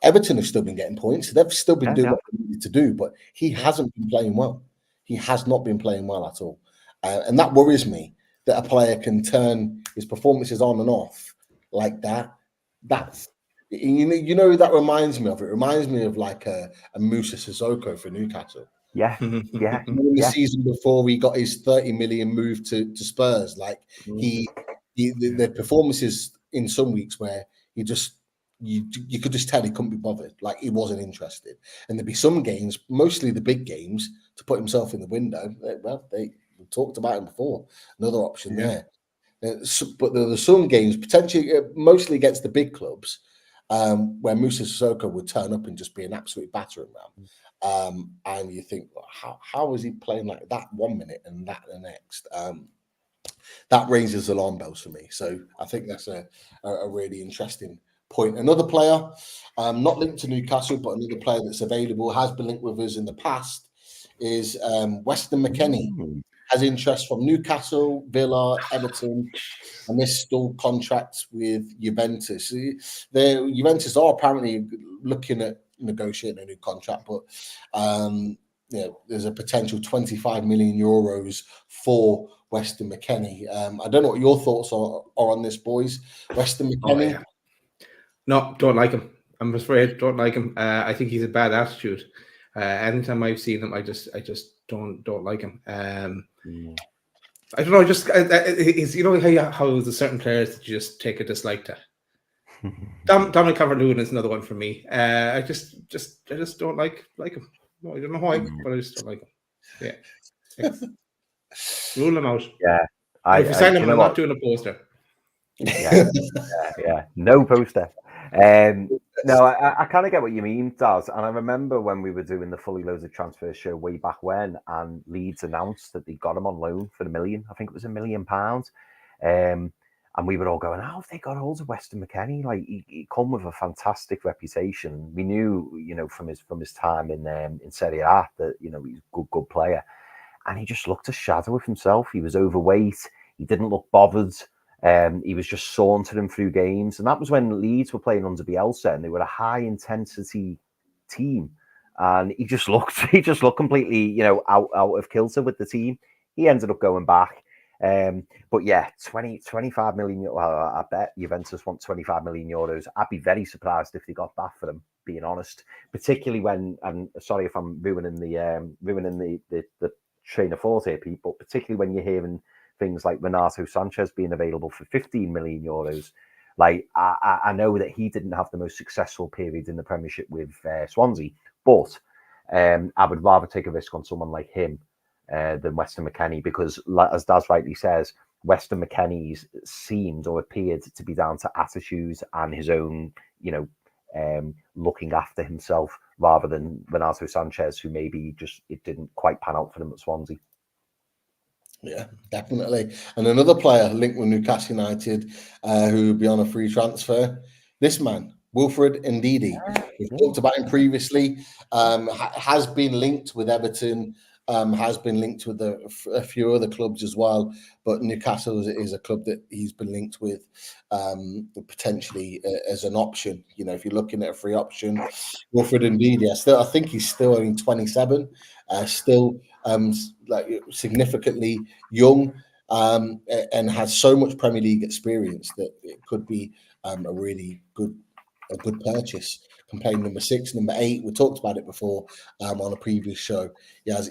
Everton have still been getting points. They've still been doing what they needed to do, but he hasn't been playing well. He has not been playing well at all, and that worries me. That a player can turn his performances on and off like that. That's that reminds me of. It reminds me of a Moussa Sissoko for Newcastle. The season before he got his 30 million move to Spurs, the performances in some weeks where he just you could just tell he couldn't be bothered, he wasn't interested. And there'd be some games, mostly the big games, to put himself in the window. We talked about him before. Another option there. But there are some games, potentially, mostly against the big clubs, where Moussa Sissoko would turn up and just be an absolute battering ram. And you think, how is he playing like that 1 minute and that the next? That raises alarm bells for me. So I think that's a really interesting point. Another player, not linked to Newcastle, but another player that's available, has been linked with us in the past, is Weston McKennie. Has interest from Newcastle, Villa, Everton, and this still contracts with Juventus. Juventus are apparently looking at negotiating a new contract, but there's a potential 25 million euros for Weston McKennie. I don't know what your thoughts are on this, boys. Weston McKennie. Oh, yeah. No, don't like him. I'm afraid don't like him. I think he's a bad attitude. Anytime I've seen him, I just don't like him. I don't know. Just it's, you know how there's certain players that you just take a dislike to. Dominic Calvert-Lewin is another one for me. I just don't like him. No, I don't know why, but I just don't like him. Yeah, rule him out. Yeah, if you sign him, I'm not doing a poster. Yeah, no poster. No, I kind of get what you mean, Daz. And I remember when we were doing the Fully Loaded Transfer show way back when, and Leeds announced that they got him on loan for £1 million. I think it was £1 million. And we were all going, "How have they got hold of Weston McKennie? Like he come with a fantastic reputation. We knew, from his time in Serie A that he's a good player." And he just looked a shadow of himself. He was overweight. He didn't look bothered. He was just sauntering through games. And that was when Leeds were playing under Bielsa, and they were a high intensity team. And he just looked completely, out of kilter with the team. He ended up going back. But yeah, 25 million. Well, I bet Juventus want 25 million euros. I'd be very surprised if they got that for them, being honest. Particularly when, and sorry if I'm ruining the train of thought here, people. Particularly when you're hearing things like Renato Sanchez being available for 15 million euros. Like I know that he didn't have the most successful period in the Premiership with Swansea, but I would rather take a risk on someone like him than Weston McKennie, because, as Daz rightly says, Weston McKennie's seemed or appeared to be down to attitude and his own, looking after himself, rather than Renato Sanchez, who maybe it didn't quite pan out for him at Swansea. Yeah, definitely. And another player linked with Newcastle United who would be on a free transfer. This man, Wilfred Ndidi. We've talked about him previously. Has been linked with Everton. Has been linked with a few other clubs as well, but Newcastle is a club that he's been linked with potentially as an option. If you're looking at a free option, Wilfred Ndidi, I think he's still only 27, still significantly young, and has so much Premier League experience that it could be a really good purchase. Can play number 6, number 8. We talked about it before on a previous show.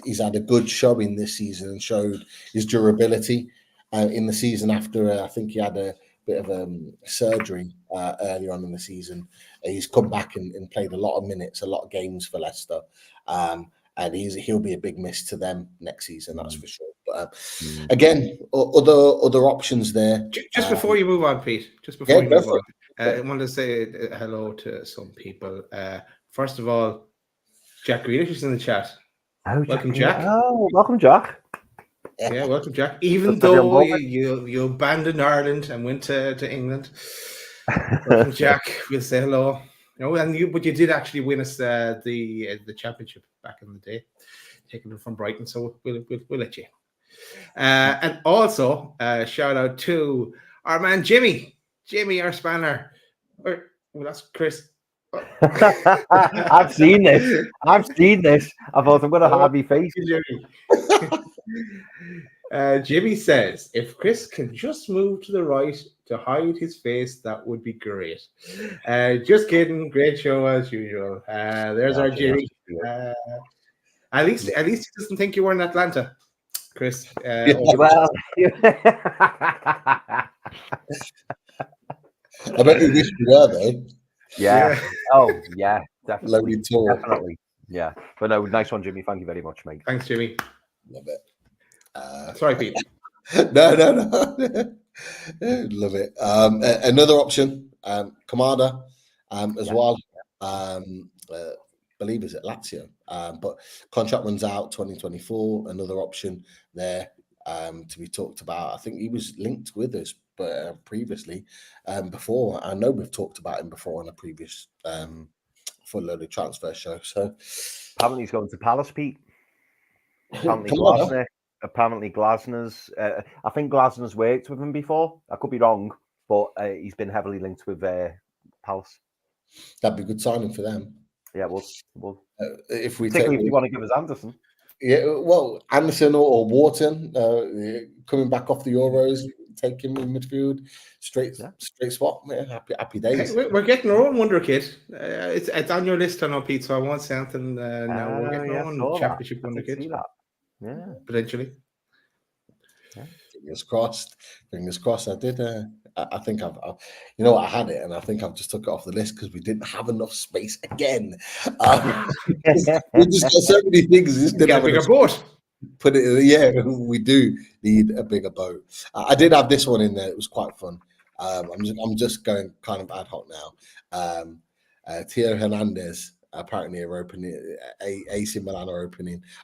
He's had a good showing this season and showed his durability in the season after. I think he had a bit of surgery earlier on in the season. He's come back and played a lot of minutes, a lot of games for Leicester. And he'll be a big miss to them next season, that's for sure. But again, other options there. Just before you move on, Pete. Just before you move on. I want to say hello to some people. First of all, Jack Grealish is in the chat. Welcome, Jack. Oh, welcome, Jack. Yeah, welcome, Jack. Even though you abandoned Ireland and went to England, welcome, Jack. We'll say hello. But you did actually win us the championship back in the day, taking it from Brighton. So we'll let you. And also, shout out to our man Jimmy, our spanner. Well, that's Chris. I've seen this. I thought I'm going to hide my face. Jimmy says, if Chris can just move to the right to hide his face, that would be great. Just kidding. Great show as usual. There's our Jimmy. At least he doesn't think you were in Atlanta, Chris. Well, I bet you wish you were, though. Yeah. Oh, yeah, definitely. Definitely. Yeah. But no, nice one, Jimmy. Thank you very much, mate. Thanks, Jimmy. Love it. Sorry, Pete. No. Love it. Another option, Kamada, as well. Believe is at Lazio. But contract runs out 2024. Another option there to be talked about. I think he was linked with us previously before. I know we've talked about him before on a previous Full Loaded Transfer show. So apparently he's going to Palace, Pete. Apparently Glasner's. I think Glasner's worked with him before. I could be wrong, but he's been heavily linked with Palace. That'd be a good signing for them. Yeah, we'll if we particularly if you want to give us Anderson. Yeah, well, Anderson or Wharton coming back off the Euros, take him in midfield, straight swap. Man, happy days. Hey, we're getting our own wonder kid. It's on your list, I know, Pete. So I won't say anything now. We're getting our own championship wonder kid. See that? Yeah, potentially. Yeah. Fingers crossed. Fingers crossed. I did. I think I've you know, I had it, and I think I've just took it off the list because we didn't have enough space again. We just got so many things. Just didn't Get have a bigger enough boat. Put it. Yeah, we do need a bigger boat. I did have this one in there. It was quite fun. I'm just going kind of ad hoc now. Theo Hernandez apparently are opening. AC Milan are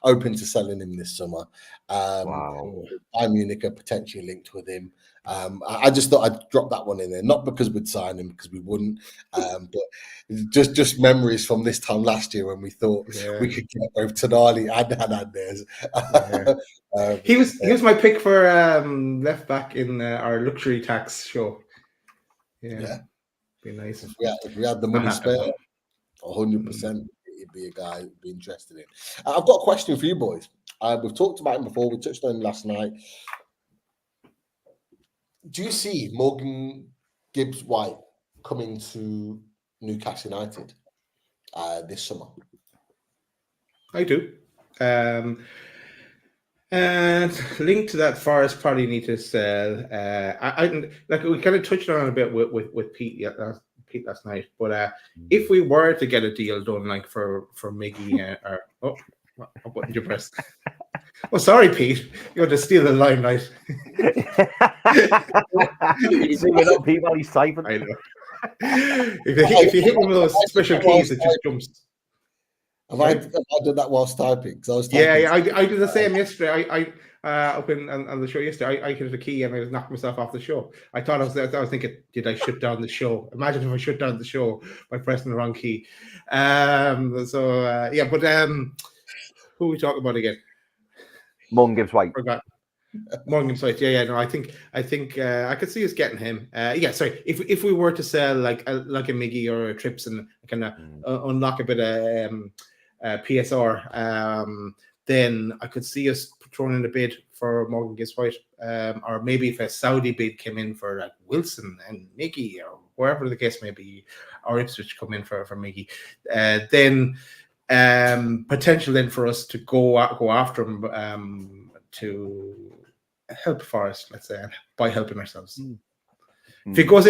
open to selling him this summer. Wow. Bayern Munich are potentially linked with him. I just thought I'd drop that one in there, not because we'd sign him, because we wouldn't, but just memories from this time last year when we thought we could get both Tonali and Hernandez. He was my pick for left back in our luxury tax show. Yeah. Be nice if we had the money spare. 100%, he'd be a guy who'd be interested in. I've got a question for you boys. We've talked about him before. We touched on him last night. Do you see Morgan Gibbs-White coming to Newcastle United this summer? I do. And linked to that, Forest probably need to sell. I like we kind of touched on it a bit with Pete last night. But if we were to get a deal done, like for Miggy, what button did you press? Oh, sorry, Pete. You're to steal the limelight. You see it up, Pete, while he's typing. I know. If you hit one of those special keys, it just jumps. Have I done that whilst typing? I was typing. I did the same yesterday. I up on the show yesterday. I hit the key and I was knocking myself off the show. I was thinking, did I shut down the show? Imagine if I shut down the show by pressing the wrong key. But who are we talking about again? Morgan Gibbs-White. Morgan Gibbs-White. Yeah. No, I think I could see us getting him. Sorry. If we were to sell like a Miggy or a Trips and kind of unlock a bit of PSR, then I could see us throwing in a bid for Morgan Gibbs-White, or maybe if a Saudi bid came in for like Wilson and Miggy or wherever the case may be, or Ipswich come in for Miggy, then potential then for us to go after him to help Forest, let's say, by helping ourselves. If it goes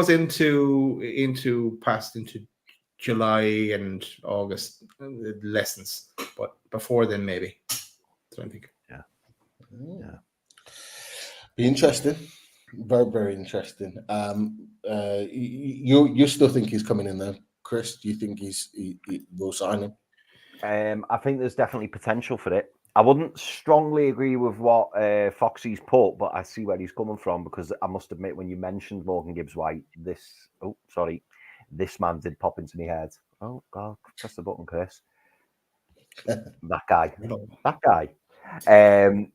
into July and August, lessons, but before then maybe. That's what I think. Yeah. Be interesting. Very, very interesting. You still think he's coming in there, Chris? Do you think he will sign him? I think there's definitely potential for it. I wouldn't strongly agree with what Foxy's put, but I see where he's coming from, because I must admit, when you mentioned Morgan Gibbs-White, this man did pop into my head. Oh God, press the button, Chris. That guy. I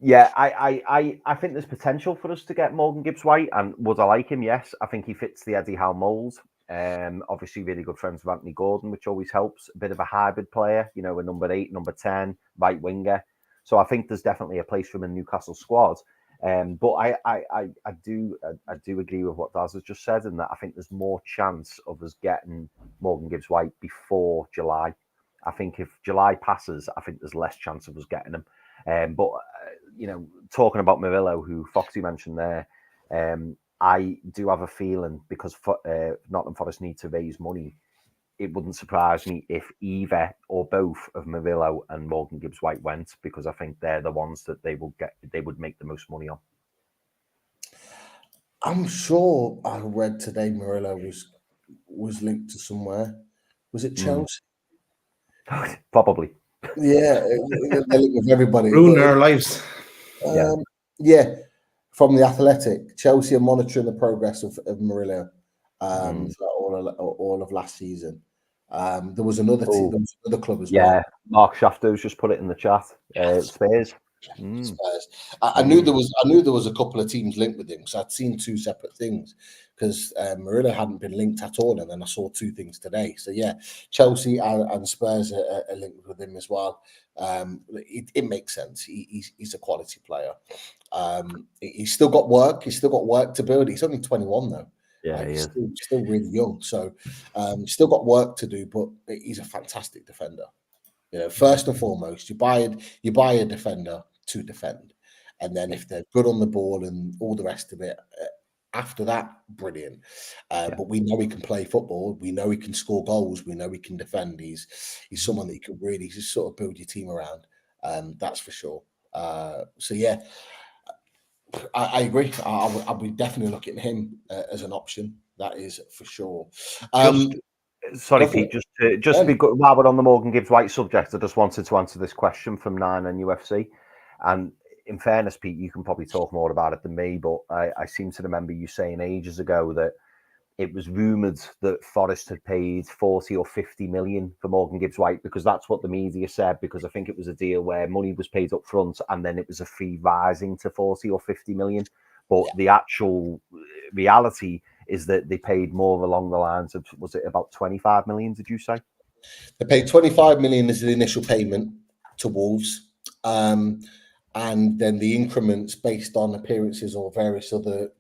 think there's potential for us to get Morgan Gibbs-White, and would I like him? Yes, I think he fits the Eddie Howe mould. Obviously really good friends with Anthony Gordon, which always helps. A bit of a hybrid player, a number 8, number 10, right winger. So I think there's definitely a place for him in Newcastle squad. But I do agree with what Daz has just said, in that I think there's more chance of us getting Morgan Gibbs-White before July. I think if July passes, I think there's less chance of us getting him. But talking about Murillo, who Foxy mentioned there, I do have a feeling, because Nottingham Forest need to raise money, it wouldn't surprise me if either or both of Murillo and Morgan Gibbs-White went, because I think they're the ones that they would make the most money on. I'm sure I read today Murillo was linked to somewhere. Was it Chelsea? Probably. Yeah, they're linked with everybody. Ruin our lives. Yeah. From the Athletic, Chelsea are monitoring the progress of Murillo all of last season. There was another team, there was another club as well. Yeah, Mark Shafto's just put it in the chat. Spurs. Spurs. I knew there was a couple of teams linked with him because I'd seen two separate things because Murillo hadn't been linked at all, and then I saw two things today. So yeah, Chelsea and Spurs are linked with him as well. It makes sense. He's a quality player. He's still got work. He's still got work to build. He's only 21 though. Yeah, he's still really young. So still got work to do, but he's a fantastic defender. You know, first and foremost, you buy a defender to defend, and then if they're good on the ball and all the rest of it, after that, brilliant. But we know he can play football. We know he can score goals. We know he can defend. He's someone that you can really just sort of build your team around. That's for sure. So yeah, I agree. I'll be definitely looking at him as an option. That is for sure. Sorry, Pete. Just to be good, while we're on the Morgan Gibbs-White subject, I just wanted to answer this question from Nine and UFC. And in fairness, Pete, you can probably talk more about it than me, but I seem to remember you saying ages ago that it was rumoured that Forest had paid 40 or 50 million for Morgan Gibbs-White, because that's what the media said, because I think it was a deal where money was paid up front and then it was a fee rising to 40 or 50 million. But the actual reality is that they paid more along the lines of, was it about 25 million, did you say? They paid 25 million as the initial payment to Wolves. And then the increments based on appearances or various other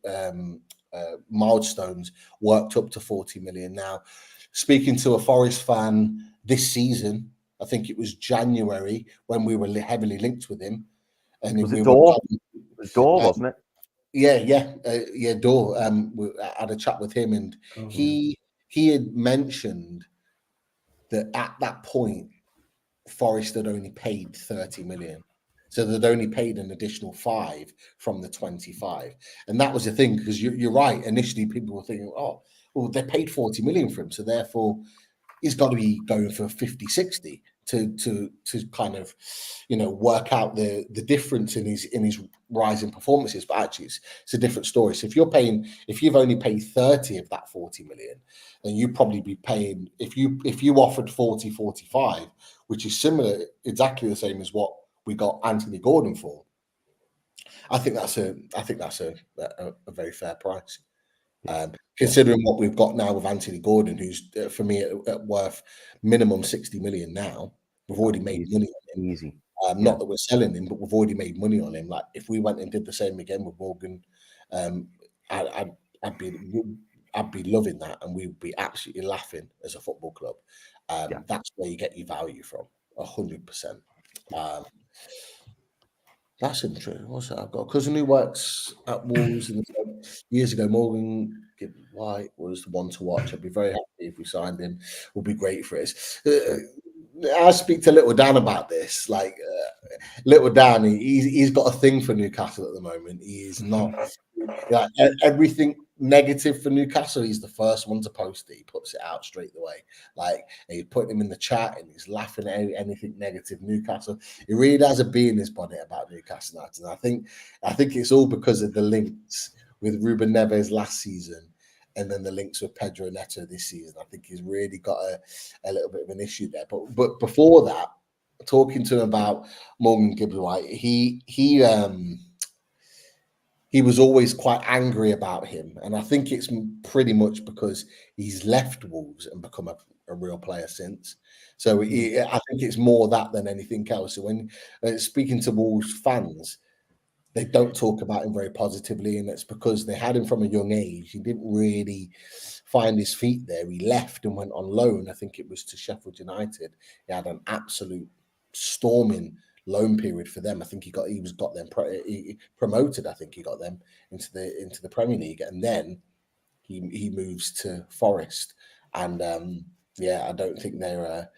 milestones worked up to 40 million. Now, speaking to a Forest fan this season, I think it was January when we were heavily linked with him. And was it Dor? It was Dor, wasn't it? Yeah, Dor. I had a chat with him, and he had mentioned that at that point, Forest had only paid 30 million. So they'd only paid an additional 5 from the 25. And that was the thing, because you're right. Initially, people were thinking, oh, well, they paid 40 million for him. So therefore, he's got to be going for 50, 60 to kind of, work out the difference in his rising performances. But actually, it's a different story. So if you've only paid 30 of that 40 million, then you'd probably be paying, if you offered 40, 45, which is similar, exactly the same as what we got Anthony Gordon for. I think that's a very fair price. Considering what we've got now with Anthony Gordon, who's for me at worth minimum 60 million now. We've already made money on him. Easy. Not that we're selling him, but we've already made money on him. Like if we went and did the same again with Morgan, I'd be loving that, and we'd be absolutely laughing as a football club. That's where you get your value from, 100%. That's interesting. What's that? I've got a cousin who works at Wolves, and years ago, Morgan Gibbs-White was the one to watch. I'd be very happy if we signed him. Would be great for us. I speak to Little Dan about this. Like Little Dan, he's got a thing for Newcastle at the moment. He is not like everything negative for Newcastle. He's the first one to post it. He puts it out straight away. Like he's putting him in the chat and he's laughing at anything negative Newcastle. He really has a bee in his bonnet about Newcastle United. And I think it's all because of the links with Ruben Neves last season, and then the links with Pedro Neto this season. I think he's really got a little bit of an issue there. But before that, talking to him about Morgan Gibbs-White, he was always quite angry about him. And I think it's pretty much because he's left Wolves and become a real player since. So I think it's more that than anything else. So when speaking to Wolves fans, they don't talk about him very positively, and it's because they had him from a young age. He didn't really find his feet there. He left and went on loan. I think it was to Sheffield United. He had an absolute storming loan period for them. I think he got them promoted. I think he got them into the Premier League, and then he moves to Forest. And I don't think they're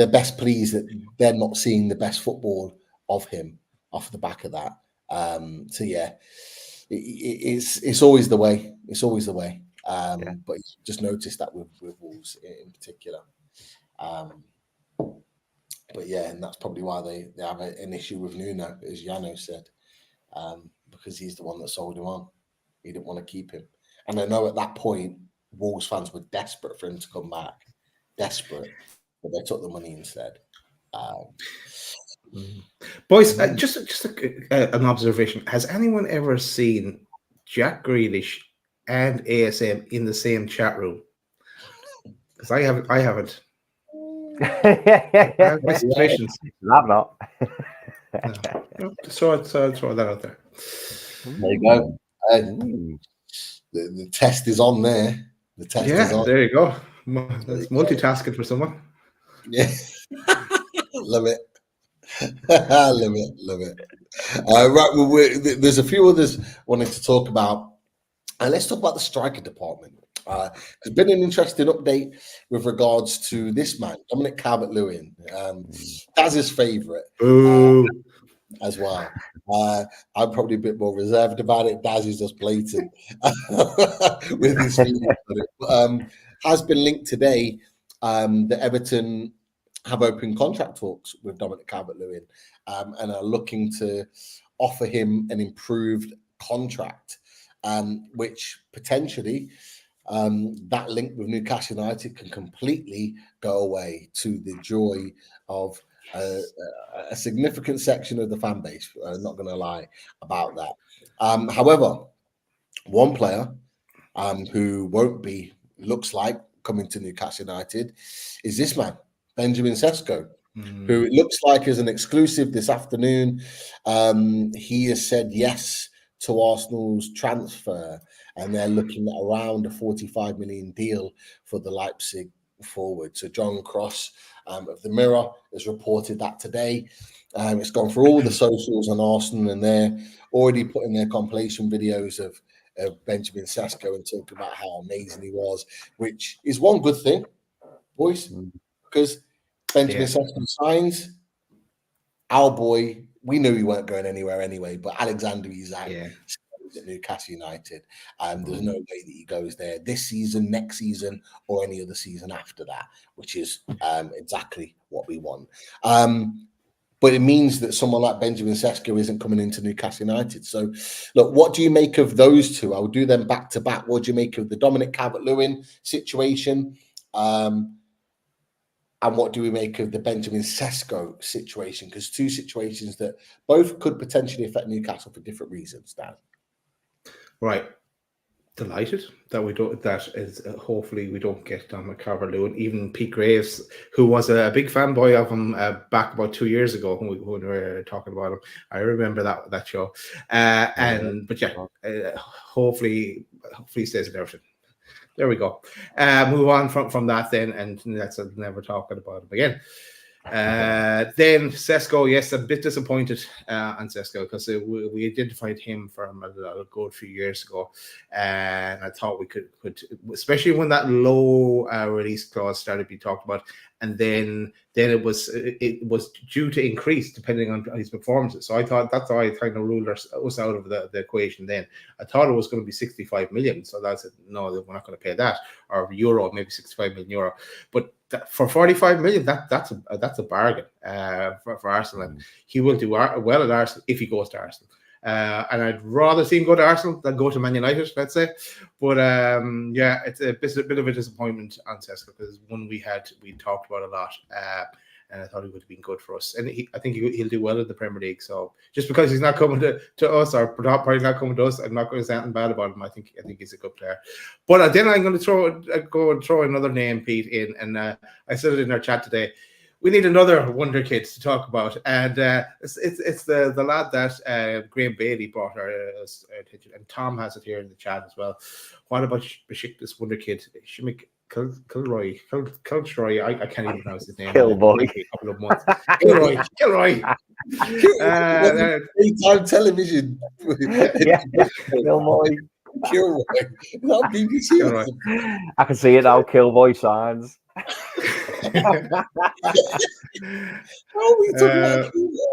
best pleased that they're not seeing the best football of him off the back of that. It's always the way. It's always the way. But just noticed that with Wolves in particular. But yeah, and that's probably why they have an issue with Nuno, as Yano said, because he's the one that sold him on. He didn't want to keep him. And I know at that point, Wolves fans were desperate for him to come back. Desperate. But they took the money instead. Boys, just an observation. Has anyone ever seen Jack Grealish and ASM in the same chat room? Because I haven't. I have my suspicions. I've not. No, throw that out there. There you go. The test is on there. The test is on. There you go. That's multitasking for someone. Yeah. Love it. Love it. Right, well, there's a few others wanting to talk about. Let's talk about the striker department. There's been an interesting update with regards to this man, Dominic Calvert-Lewin, Daz's favourite as well. I'm probably a bit more reserved about it. Daz is just blatant with his feelings on it. But, has been linked today that Everton have open contract talks with Dominic Calvert-Lewin and are looking to offer him an improved contract, which potentially that link with Newcastle United can completely go away to the joy of a significant section of the fan base. I'm not going to lie about that. However, one player who looks like coming to Newcastle United is this man, Benjamin Sesko, who it looks like is an exclusive this afternoon. He has said yes to Arsenal's transfer, and they're looking at around a 45 million deal for the Leipzig forward. So John Cross of the Mirror has reported that today. It's gone through all the socials on Arsenal, and they're already putting their compilation videos of Benjamin Sesko and talking about how amazing he was, which is one good thing, boys, because Benjamin Sesko signs, our boy, we knew he weren't going anywhere anyway, but Alexander Isak at Newcastle United. There's no way that he goes there this season, next season, or any other season after that, which is exactly what we want. But it means that someone like Benjamin Sesko isn't coming into Newcastle United. So, look, what do you make of those two? I will do them back to back. What do you make of the Dominic Calvert-Lewin situation? And what do we make of the Benjamin Sesko situation? Because two situations that both could potentially affect Newcastle for different reasons, Dan. Right. Delighted that we don't. That is hopefully we don't get Dominic Calvert-Lewin. Even Pete Graves, who was a big fanboy of him back about 2 years ago when we were talking about him. I remember that show. Hopefully he stays in Everton. There we go. Move on from that then, and let's never talking about him again. Then Sesko, yes, a bit disappointed on Sesko because we identified him from a good few years ago, and I thought we could, especially when that low release clause started to be talked about, and then it was due to increase depending on his performances. So I thought that's why I kind of ruled us out of the equation. Then I thought it was going to be 65 million, so I said no, we're not going to pay that, or euro, maybe 65 million euro, but for 45 million, that's a bargain for Arsenal, and he will do well at Arsenal if he goes to Arsenal. And I'd rather see him go to Arsenal than go to Man United, let's say. But it's a bit of a disappointment on Sesko because one we talked about a lot, and I thought he would have been good for us. And I think he'll do well in the Premier League. So just because he's not coming to us, or probably not coming to us, I'm not going to say anything bad about him. I think he's a good player. But then I'm going to throw another name, Pete, in, and I said it in our chat today. We need another wonder kid to talk about, and it's the lad that Graham Bailey brought our attention, and Tom has it here in the chat as well. What about Besiktas wonder kid? Kilroy. I can't even pronounce his name. Kilboy. A couple of months. Kilroy. Daytime television. Kilboy. Kilroy. Not BBC. Kilroy. I can see it now. Kilboy signs. How are we talking about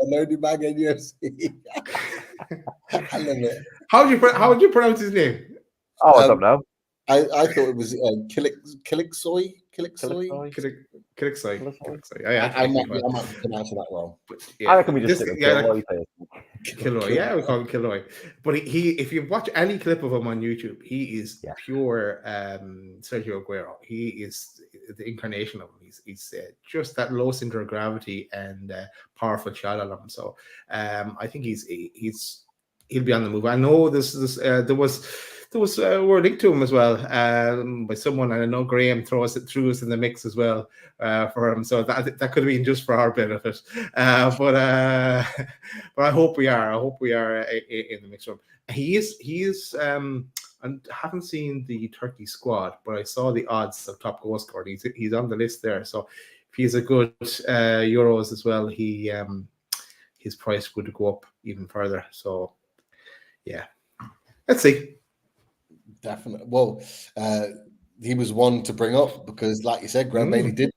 loading bag NUFC? I love it. How would you pronounce his name? Oh, I don't know. I thought it was Kiliksoy. I might be pronouncing that wrong. I reckon we just Kilroy. Yeah, we call him Kilroy. But he if you watch any clip of him on YouTube, he is pure Sergio Aguero. He is the incarnation of him. He's just that low center of gravity and powerful shot on him. So I think he'll be on the move. I know there was word linked to him as well by someone, and I know Graham threw us in the mix as well for him. So that could have been just for our benefit. But I hope we are. I hope we are in the mix for him. He is. I haven't seen the Turkey squad, but I saw the odds of top goal scorer. He's on the list there. So if he's a good Euros as well, his price would go up even further. So yeah, let's see. Definitely. Well, he was one to bring up because, like you said, Graham Bailey did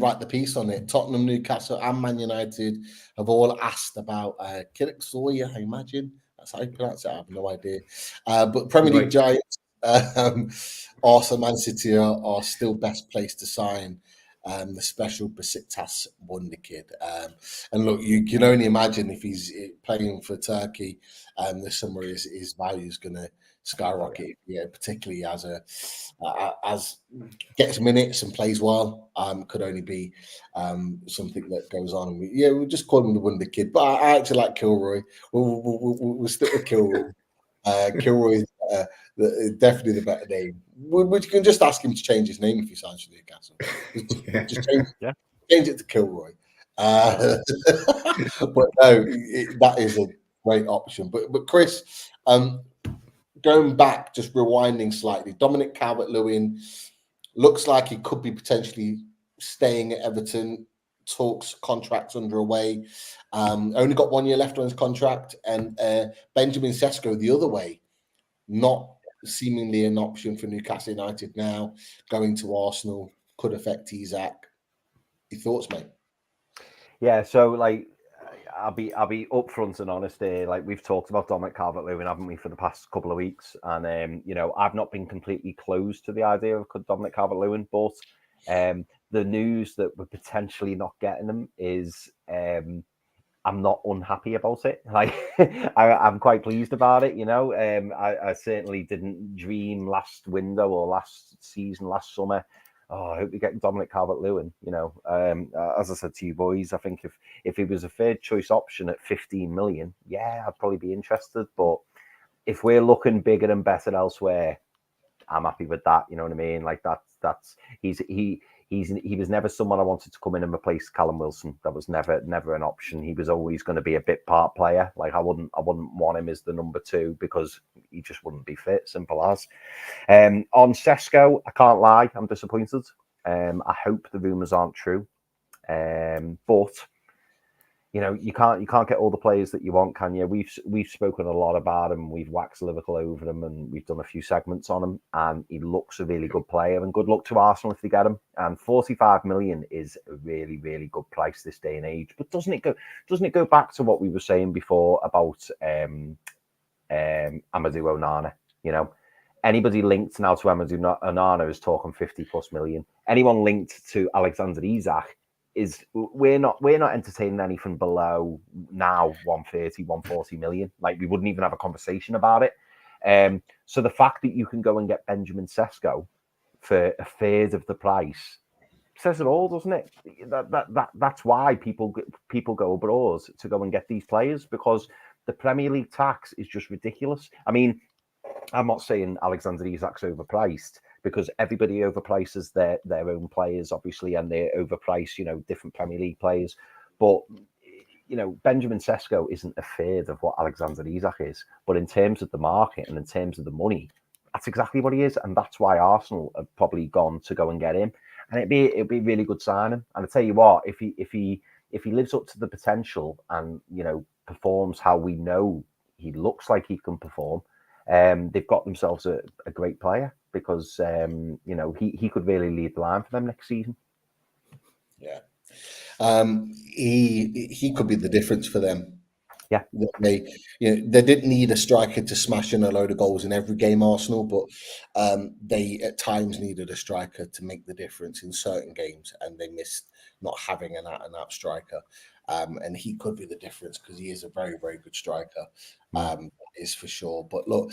write the piece on it. Tottenham, Newcastle, and Man United have all asked about Sawyer, I imagine. That's how you pronounce it. I have no idea. But Premier League giants, Arsenal, Man City are still best placed to sign the special Besiktas wonderkid. And look, you can only imagine if he's playing for Turkey this summer, his value is going to skyrocket. Yeah, particularly as gets minutes and plays well. Could only be something that goes on. We'll just call him the wonderkid. But I actually like Kilroy. We'll stick with Kilroy. Kilroy is definitely the better name. We can just ask him to change his name if he signs for Newcastle. Just change it to Kilroy. But no, that is a great option. But Chris, going back, just rewinding slightly, Dominic Calvert-Lewin looks like he could be potentially staying at Everton. Talks, contracts underway. Only got 1 year left on his contract, and Benjamin Sesko the other way, not seemingly an option for Newcastle United now. Going to Arsenal could affect Isak. Your thoughts, mate? Yeah, so like I'll be upfront and honest here. Like we've talked about Dominic Calvert-Lewin, haven't we, for the past couple of weeks? And I've not been completely closed to the idea of Dominic Calvert-Lewin, but the news that we're potentially not getting him is I'm not unhappy about it. Like I'm quite pleased about it. I certainly didn't dream last window or last season, last summer, I hope we get Dominic Calvert-Lewin. As I said to you boys, I think if he was a third choice option at 15 million, yeah, I'd probably be interested. But if we're looking bigger and better elsewhere, I'm happy with that. You know what I mean? Like he was never someone I wanted to come in and replace Callum Wilson. That was never an option. He was always going to be a bit part player. Like I wouldn't want him as the number 2 because he just wouldn't be fit. Simple as. On Sesko, I can't lie, I'm disappointed. I hope the rumours aren't true. But you can't get all the players that you want, can you? We've spoken a lot about him. We've waxed lyrical over him, and we've done a few segments on him. And he looks a really good player. And good luck to Arsenal if they get him. And 45 million is a really, really good price this day and age. But doesn't it go back to what we were saying before about Amadou Onana? Anybody linked now to Amadou Onana is talking 50+ million. Anyone linked to Alexander Isak we're not entertaining anything below now 130, 140 million. Like we wouldn't even have a conversation about it. So the fact that you can go and get Benjamin Sesko for a third of the price says it all, doesn't it? That's why people go abroad to go and get these players, because the Premier League tax is just ridiculous. I mean, I'm not saying Alexander Isak's overpriced, because everybody overprices their own players, obviously, and they overprice, different Premier League players. But, Benjamin Sesko isn't a third of what Alexander Isak is. But in terms of the market and in terms of the money, that's exactly what he is. And that's why Arsenal have probably gone to go and get him. And it'd be a really good signing. And I tell you what, if he lives up to the potential and, performs how we know he looks like he can perform, they've got themselves a great player, because he could really lead the line for them next season. Yeah, he could be the difference for them. Yeah. They didn't need a striker to smash in a load of goals in every game, Arsenal, but they at times needed a striker to make the difference in certain games, and they missed not having an out-and-out striker. And he could be the difference because he is a very, very good striker, is for sure. But look,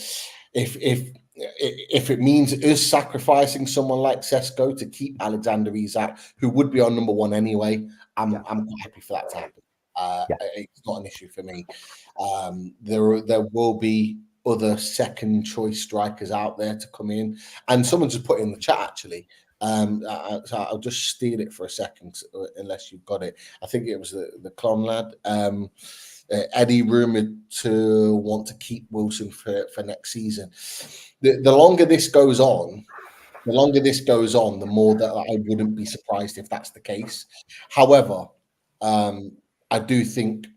if it means us sacrificing someone like Sesko to keep Alexander Isak, who would be on number one anyway, I'm quite happy for that to happen. It's not an issue for me. There will be other second choice strikers out there to come in, and someone just put in the chat actually. So I'll just steal it for a second, unless you've got it. I think it was the Clon lad. Eddie rumored to want to keep Wilson for next season. The longer this goes on, the more that I wouldn't be surprised if that's the case. However, I do think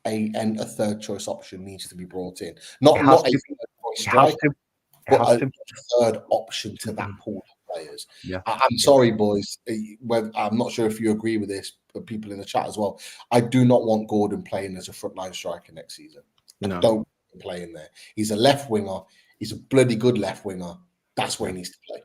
a third choice option needs to be brought in. Not a third choice striker, but a third option to that pool of players. Yeah. I'm sorry, boys. I'm not sure if you agree with this, but people in the chat as well. I do not want Gordon playing as a frontline striker next season. No. I don't want him playing there. He's a left winger. He's a bloody good left winger. That's where he needs to play.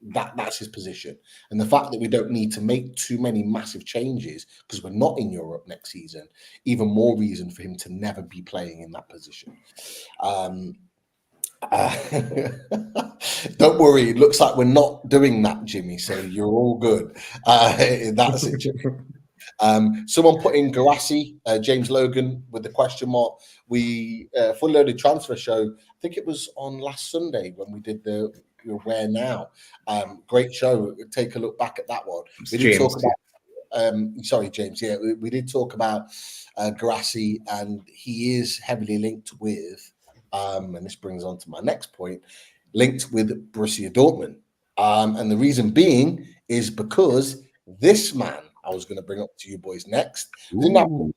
That's his position. And the fact that we don't need to make too many massive changes because we're not in Europe next season, even more reason for him to never be playing in that position. Don't worry, it looks like we're not doing that, Jimmy, so you're all good. That's it. Someone put in Garassi, James Logan with the question mark. We Full Loaded Transfer Show, I think it was on last Sunday when we did the Where Now. Great show. Take a look back at that one. We did talk about sorry, James. Yeah, we did talk about Garassi, and he is heavily linked with and this brings on to my next point, linked with Borussia Dortmund. And the reason being is because this man, I was going to bring up to you boys next. To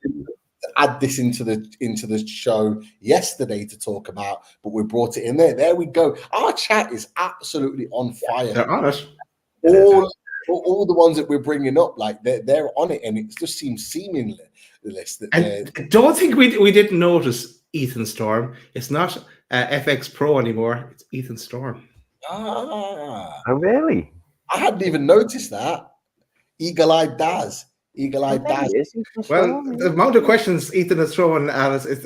add this into the show yesterday to talk about, but we brought it in there. There we go. Our chat is absolutely on fire. They're on it. All the ones that we're bringing up, like they're on it, and it just seems seamless that. And I don't think we didn't notice Ethan Storm. It's not FX Pro anymore. It's Ethan Storm. Oh, really? I hadn't even noticed that. Eagle-eyed Daz. Well, the amount of questions Ethan has thrown at us, it's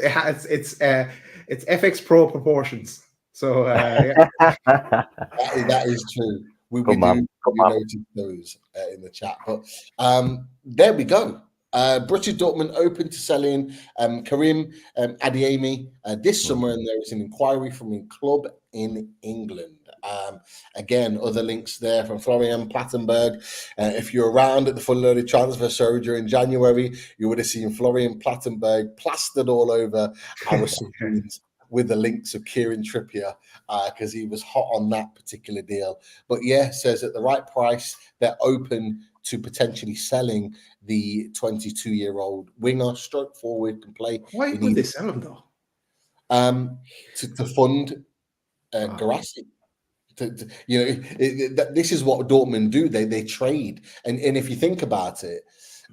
FX Pro proportions. So that is true. We do notice those in the chat. But there we go. Borussia Dortmund open to selling Karim Adeyemi this summer, and there is an inquiry from a club in England. Again, other links there from Florian Plattenberg. If you're around at the Full Loaded Transfer Show during January, you would have seen Florian Plattenberg plastered all over our screens with the links of Kieran Trippier because he was hot on that particular deal. But yeah, says at the right price, they're open to potentially selling the 22-year-old winger, stroke forward, can play. Why would they sell him though? To fund Garassi. This is what Dortmund do. They trade, and if you think about it,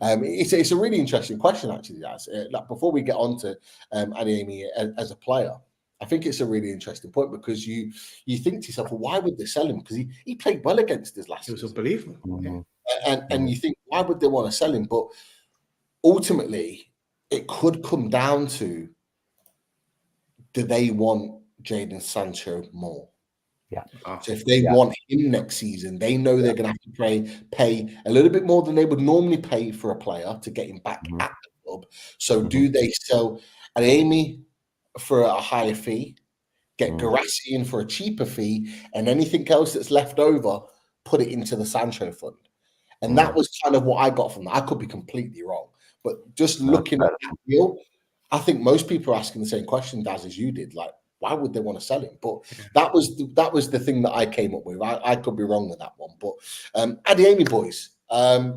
it's a really interesting question actually, guys. Before we get on to Adeyemi as a player, I think it's a really interesting point because you think to yourself, well, why would they sell him? Because he played well against us last season. It was unbelievable. Mm-hmm. And you think, why would they want to sell him? But ultimately, it could come down to, do they want Jadon Sancho more? Yeah. So if they want him next season, they know they're going to have to pay a little bit more than they would normally pay for a player to get him back at the club. So do they sell Adeyemi for a higher fee, get Garassi in for a cheaper fee, and anything else that's left over, put it into the Sancho fund? And that was kind of what I got from that. I could be completely wrong, but just looking at that deal, I think most people are asking the same question, Daz, as you did. Like, why would they want to sell him? But that was the thing that I came up with. I could be wrong with that one. But Adeyemi, boys,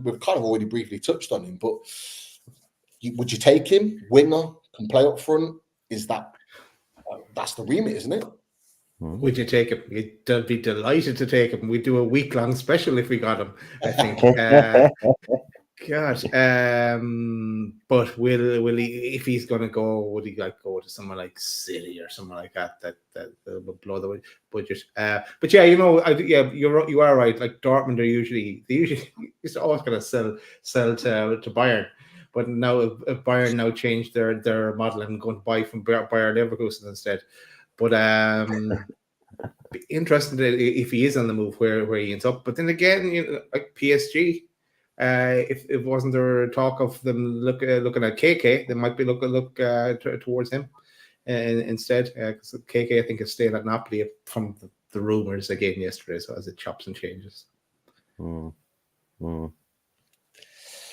we've kind of already briefly touched on him, but would you take him? Winger, can play up front. Is that's the remit, isn't it? Would you take him? You'd be delighted to take him. We'd do a week-long special if we got him, I think. God, but will he? If he's going to go, would he like go to someone like City or someone like that would blow the budget? But yeah, you are right. Like Dortmund they usually it's always going to sell to Bayern. But now if Bayern now changed their model and going to buy from Bayer Leverkusen instead. But be interesting if he is on the move where he ends up. But then again, like PSG. If it wasn't there talk of them looking at KK, they might be look towards him instead. Because KK, I think, is staying at Napoli from the rumors again yesterday. So as it chops and changes.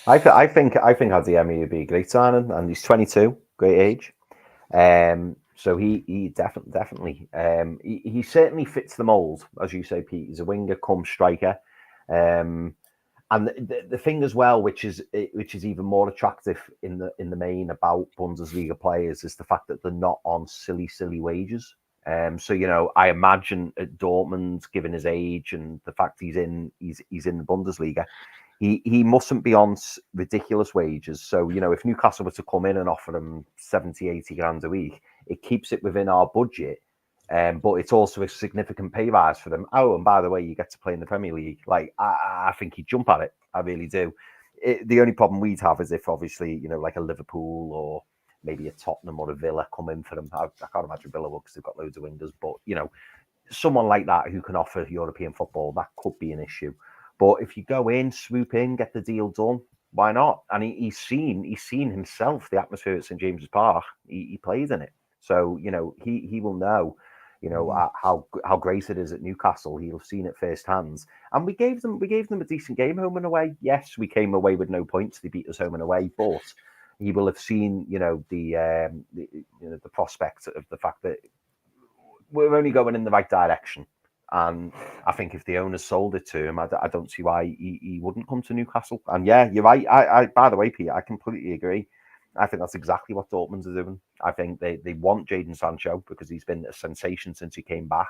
I think Adeyemi would be a great signing, and he's 22, great age. So he definitely he certainly fits the mold, as you say, Pete. He's a winger, come striker. And the thing as well, which is even more attractive in the main about Bundesliga players, is the fact that they're not on silly wages. So I imagine at Dortmund, given his age and the fact he's in the Bundesliga, he mustn't be on ridiculous wages. So if Newcastle were to come in and offer him 70, 80 grand a week, it keeps it within our budget. But it's also a significant pay rise for them. Oh, and by the way, you get to play in the Premier League. Like, I think he'd jump at it. I really do. The only problem we'd have is if, obviously, like a Liverpool or maybe a Tottenham or a Villa come in for them. I can't imagine Villa will, because they've got loads of wingers. But, someone like that who can offer European football, that could be an issue. But if you go in, swoop in, get the deal done, why not? And he's seen himself the atmosphere at St James's Park. He played in it. So, he will know. How great it is at Newcastle. He'll have seen it firsthand. And we gave them a decent game home and away. Yes, we came away with no points. They beat us home and away, but he will have seen, the prospect of the fact that we're only going in the right direction. And I think if the owners sold it to him, I don't see why he wouldn't come to Newcastle. And yeah, you're right. I by the way, Pete, I completely agree. I think that's exactly what Dortmund are doing. I think they want Jadon Sancho because he's been a sensation since he came back.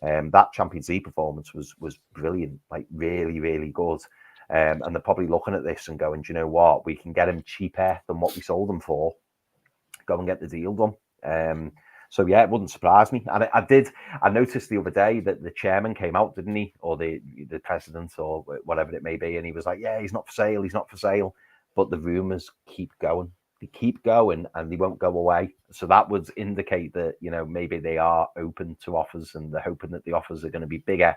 That Champions League performance was brilliant, like really, really good. And they're probably looking at this and going, do you know what? We can get him cheaper than what we sold him for. Go and get the deal done. So yeah, it wouldn't surprise me. And I noticed the other day that the chairman came out, didn't he? Or the president or whatever it may be. And he was like, yeah, he's not for sale. He's not for sale. But the rumours keep going. They keep going and they won't go away. So that would indicate that, maybe they are open to offers and they're hoping that the offers are going to be bigger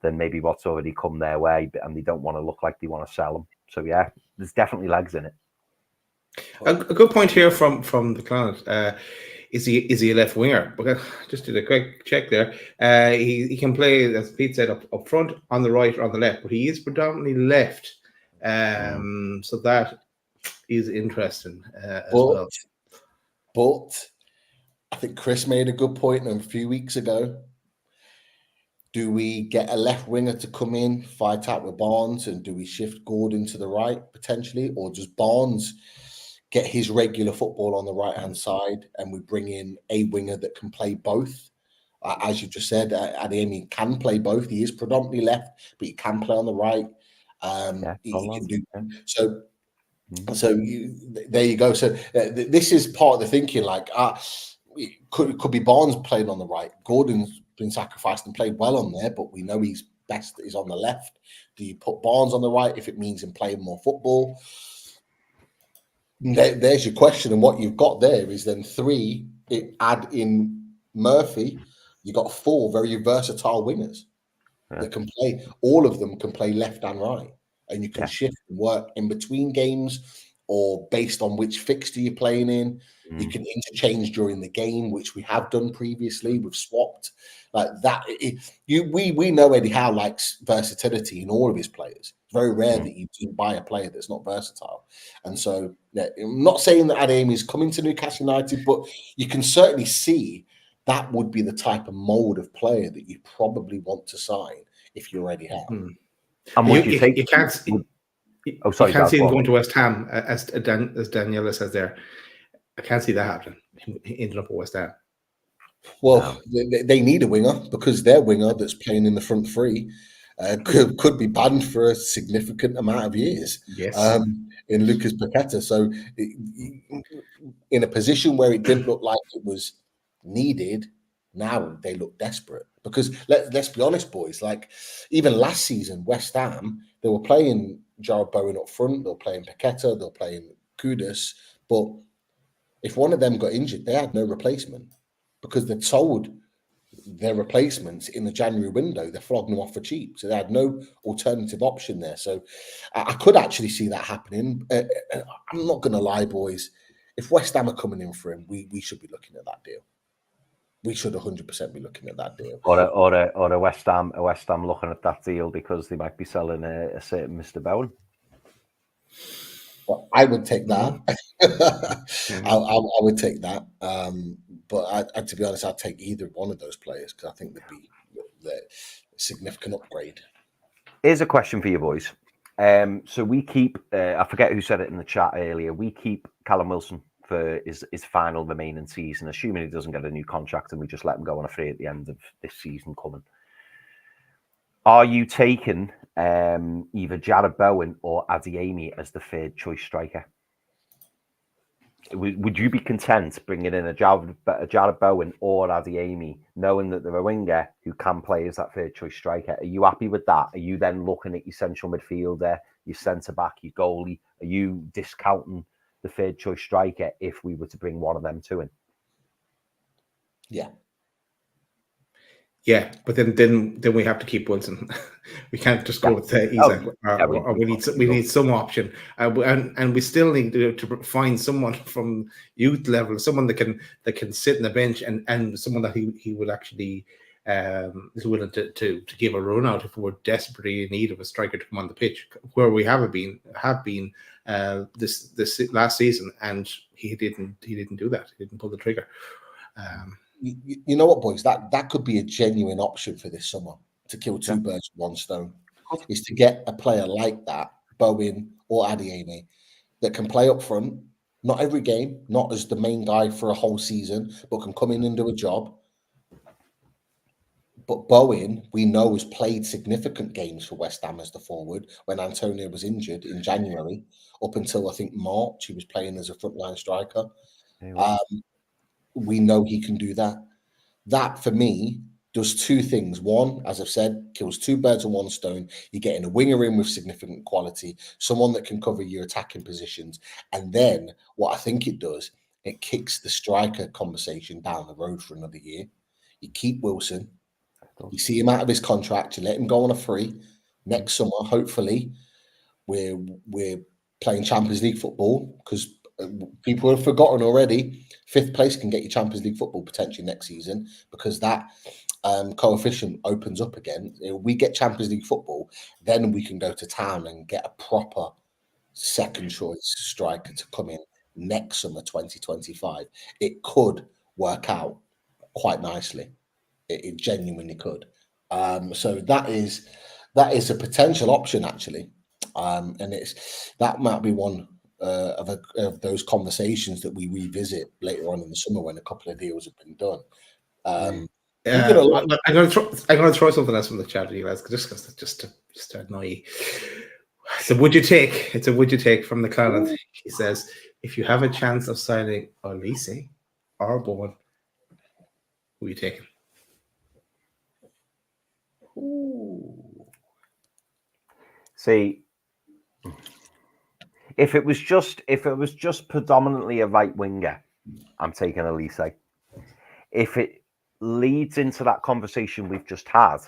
than maybe what's already come their way, and they don't want to look like they want to sell them. So yeah, there's definitely legs in it. A good point here from the client. Is he a left winger? But just did a quick check there. He can play, as Pete said, up front, on the right or on the left, but he is predominantly left. So that is interesting as well. But I think Chris made a good point a few weeks ago. Do we get a left winger to come in, fight out with Barnes, and do we shift Gordon to the right potentially? Or does Barnes get his regular football on the right-hand side and we bring in a winger that can play both? As you just said, Adeyemi can play both. He is predominantly left, but he can play on the right. He can do so. So there you go. So this is part of the thinking. Like, could be Barnes playing on the right. Gordon's been sacrificed and played well on there, but we know he's best is on the left. Do you put Barnes on the right if it means him playing more football? There's your question. And what you've got there is then 3. Add in Murphy. You got 4 very versatile wingers that can play. All of them can play left and right. And you can shift and work in between games or based on which fixture you're playing in. You can interchange during the game, which we have done previously. We've swapped like that. We know Eddie Howe likes versatility in all of his players. It's very rare that you do buy a player that's not versatile. And so I'm not saying that Adeyemi is coming to Newcastle United, but you can certainly see that would be the type of mold of player that you probably want to sign if you're Eddie Howe. And you can't see him going to West Ham, as Daniela says there. I can't see that happening. Him ending up at West Ham. Well, they need a winger because their winger that's playing in the front 3 could be banned for a significant amount of years. Yes. In Lucas Paqueta. So in a position where it didn't look like it was needed, now they look desperate. Because let's be honest, boys, like even last season, West Ham, they were playing Jarrod Bowen up front, they were playing Paqueta, they were playing Kudus, but if one of them got injured, they had no replacement because they sold their replacements in the January window. They're flogging them off for cheap. So they had no alternative option there. So I could actually see that happening. I'm not going to lie, boys. If West Ham are coming in for him, we should be looking at that deal. We should 100% be looking at that deal. Or a West Ham looking at that deal because they might be selling a certain Mr. Bowen. Well, I would take that. I would take that. But to be honest, I'd take either one of those players because I think they'd be a significant upgrade. Here's a question for you boys. So we keep, I forget who said it in the chat earlier, we keep Callum Wilson for his final remaining season, assuming he doesn't get a new contract and we just let him go on a free at the end of this season coming. Are you taking either Jarrod Bowen or Adeyemi as the third choice striker? Would you be content bringing in a Jarrod Bowen or Adeyemi, knowing that they're a winger who can play as that third choice striker? Are you happy with that? Are you then looking at your central midfielder, your centre back, your goalie? Are you discounting the third choice striker if we were to bring one of them to him? Yeah. Yeah, but then we have to keep Wilson. We can't just go with Isak. We need some option, and we still need to find someone from youth level, someone that can sit in the bench, and someone that he would actually is willing to give a run out if we're desperately in need of a striker to come on the pitch, where we have been this last season, and he didn't do that. He didn't pull the trigger. You know what, boys? That could be a genuine option for this summer to kill two birds with one stone. Is to get a player like that, Bowen or Adeyemi, that can play up front, not every game, not as the main guy for a whole season, but can come in and do a job. But Bowen, we know, has played significant games for West Ham as the forward when Antonio was injured in January. Up until, I think, March, he was playing as a frontline striker. We know he can do that. That, for me, does two things. One, as I've said, kills two birds with one stone. You're getting a winger in with significant quality, someone that can cover your attacking positions. And then what I think it does, it kicks the striker conversation down the road for another year. You keep Wilson. You see him out of his contract. You let him go on a free. Next summer, hopefully, we're playing Champions League football because people have forgotten already. 5th place can get you Champions League football potentially next season because that coefficient opens up again. If we get Champions League football, then we can go to town and get a proper second choice striker to come in next summer 2025. It could work out quite nicely. It genuinely could. So that is a potential option actually, and that might be one of those conversations that we revisit later on in the summer when a couple of deals have been done. I'm going to throw something else from the chat, you guys, just to annoy you. So would you take? It's a would you take from the client. He says, if you have a chance of signing Olise or Bowen, who are you taking? See, if it was just predominantly a right winger, I'm taking Olise. If it leads into that conversation we've just had,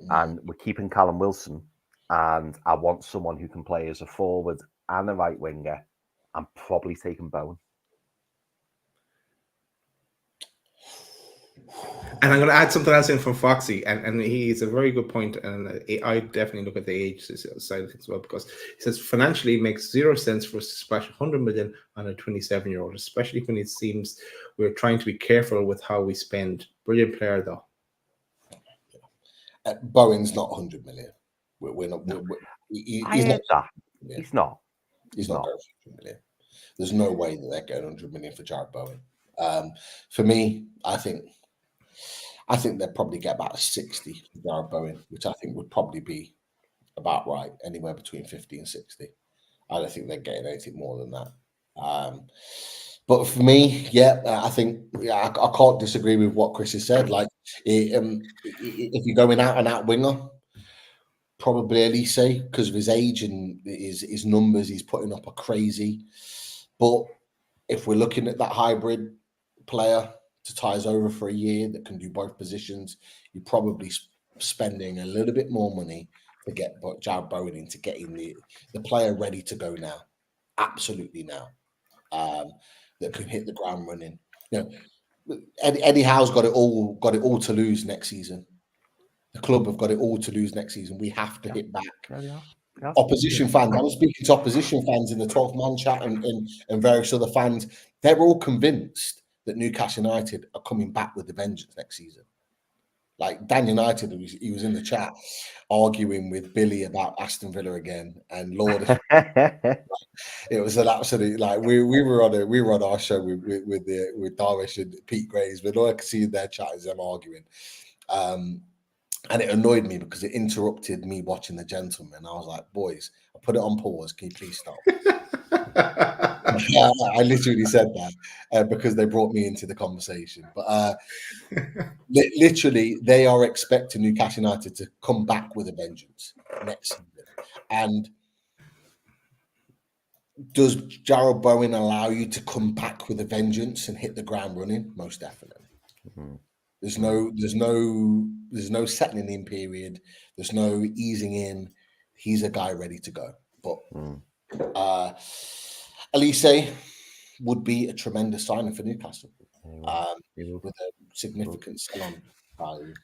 and we're keeping Callum Wilson, and I want someone who can play as a forward and a right winger, I'm probably taking Bowen. And I'm going to add something else in from Foxy, and he's a very good point, and I definitely look at the age side of things as well, because he says financially it makes 0 sense for us to splash 100 million on a 27-year-old, especially when it seems we're trying to be careful with how we spend. Brilliant player, though. Bowen's not 100 million. We're not. He's not that. Yeah. He's not. He's not going for 100 million. There's no way that they're going 100 million for Jarrod Bowen. For me, I think I think they'll probably get about 60 for Jarrod Bowen, which I think would probably be about right, anywhere between 50 and 60. I don't think they're getting anything more than that. But for me, I think I can't disagree with what Chris has said. Like, if you're going out and out winger, probably Elise, because of his age and his numbers, he's putting up a crazy. But if we're looking at that hybrid player to tie us over for a year that can do both positions, you're probably spending a little bit more money to get Jarrod Bowen into getting the player ready to go now, absolutely now, that can hit the ground running. You know, Eddie Howe's got it all to lose next season. The club have got it all to lose next season. We have to hit back. Opposition fans. I was speaking to opposition fans in the 12-man chat and various other fans. They're all convinced that Newcastle United are coming back with a vengeance next season. Like Dan United, he was in the chat arguing with Billy about Aston Villa again, and Lord, it was an absolute we were on our show with Darvish and Pete Graves, but all I could see in their chat is them arguing, and it annoyed me because it interrupted me watching The Gentleman. I was like, boys, I put it on pause. Can you please stop? I literally said that because they brought me into the conversation. But literally, they are expecting Newcastle United to come back with a vengeance next season. And does Jarrod Bowen allow you to come back with a vengeance and hit the ground running? Most definitely. Mm-hmm. There's no settling in period. There's no easing in. He's a guy ready to go. But Elise would be a tremendous signing for Newcastle with a significant sell-on value.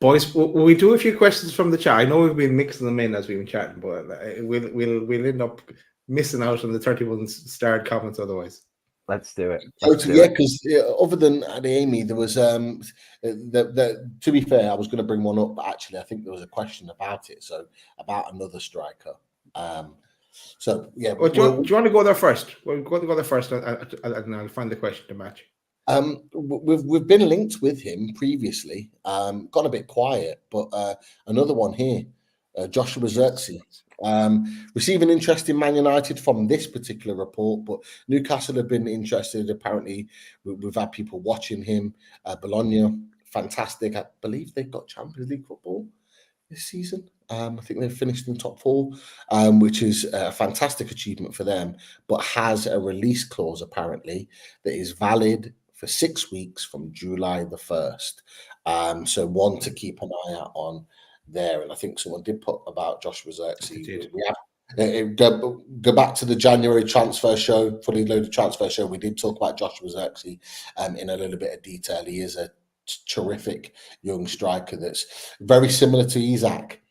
Boys, will we do a few questions from the chat? I know we've been mixing them in as we've been chatting, but we'll end up missing out on the 31 starred comments otherwise. Let's do it. Because other than Adeyemi, there was to be fair, I was going to bring one up, but actually I think there was a question about it. So about another striker. Do you want to go there first? We'll go there first, and I'll find the question to match. We've been linked with him previously. Got a bit quiet, but another one here, Joshua Zirkzee. Receiving interest in Man United from this particular report, but Newcastle have been interested. Apparently, we've had people watching him. Bologna, fantastic. I believe they've got Champions League football this season. I think they've finished in top 4, which is a fantastic achievement for them, but has a release clause apparently that is valid for 6 weeks from July the 1st. So one to keep an eye out on there. And I think someone did put about Joshua Zirkzee. Go back to the January transfer show, fully loaded transfer show. We did talk about Joshua Zirkzee in a little bit of detail. He is a terrific young striker that's very similar to Isak.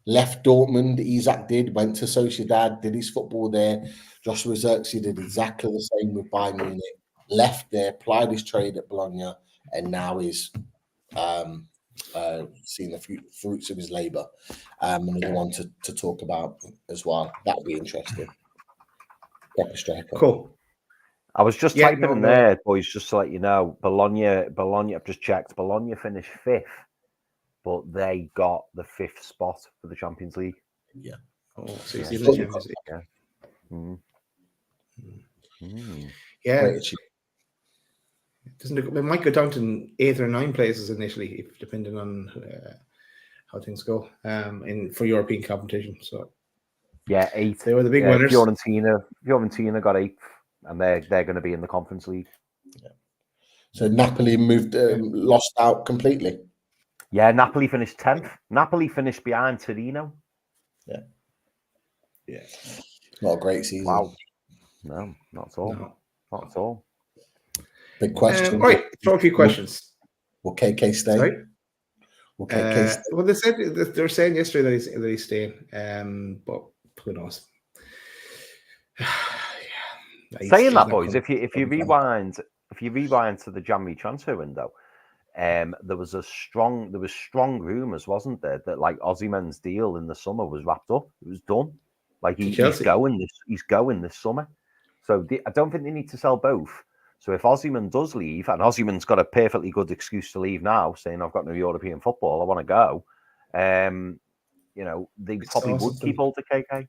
Left Dortmund, Isak went to Sociedad, did his football there. Joshua Zirkzee did exactly the same with Bayern Munich. Left there, applied his trade at Bologna, and now is seeing the fruits of his labour. Another one to talk about as well. That would be interesting. Proper striker. Cool. I was just typing in there, boys, just to let you know. Bologna, I've just checked. Bologna finished 5th, but they got the 5th spot for the Champions League. Yeah. Oh, so he's in the Champions League. Yeah. Yeah. It might go down to 8 or 9 places initially, depending on how things go for European competition. So yeah, 8. They were the big winners. Fiorentina got 8th, and they're going to be in the Conference League. Yeah. So Napoli lost out completely. Yeah, Napoli finished 10th. Napoli finished behind Torino. Yeah. Not a great season. Wow. No, not at all. No. Not at all. Big question. Right, throw a few questions. Will KK stay? Sorry? Will KK stay? Well, they were saying yesterday that he's staying, but who knows? Saying that, boys, if you rewind to the January transfer window, there was strong rumours, wasn't there, that like Osimhen's deal in the summer was wrapped up. It was done. Like he's going this summer. So I don't think they need to sell both. So if Osimhen does leave, and Osimhen's got a perfectly good excuse to leave now, saying I've got no European football, I want to go. They probably would keep hold of KK.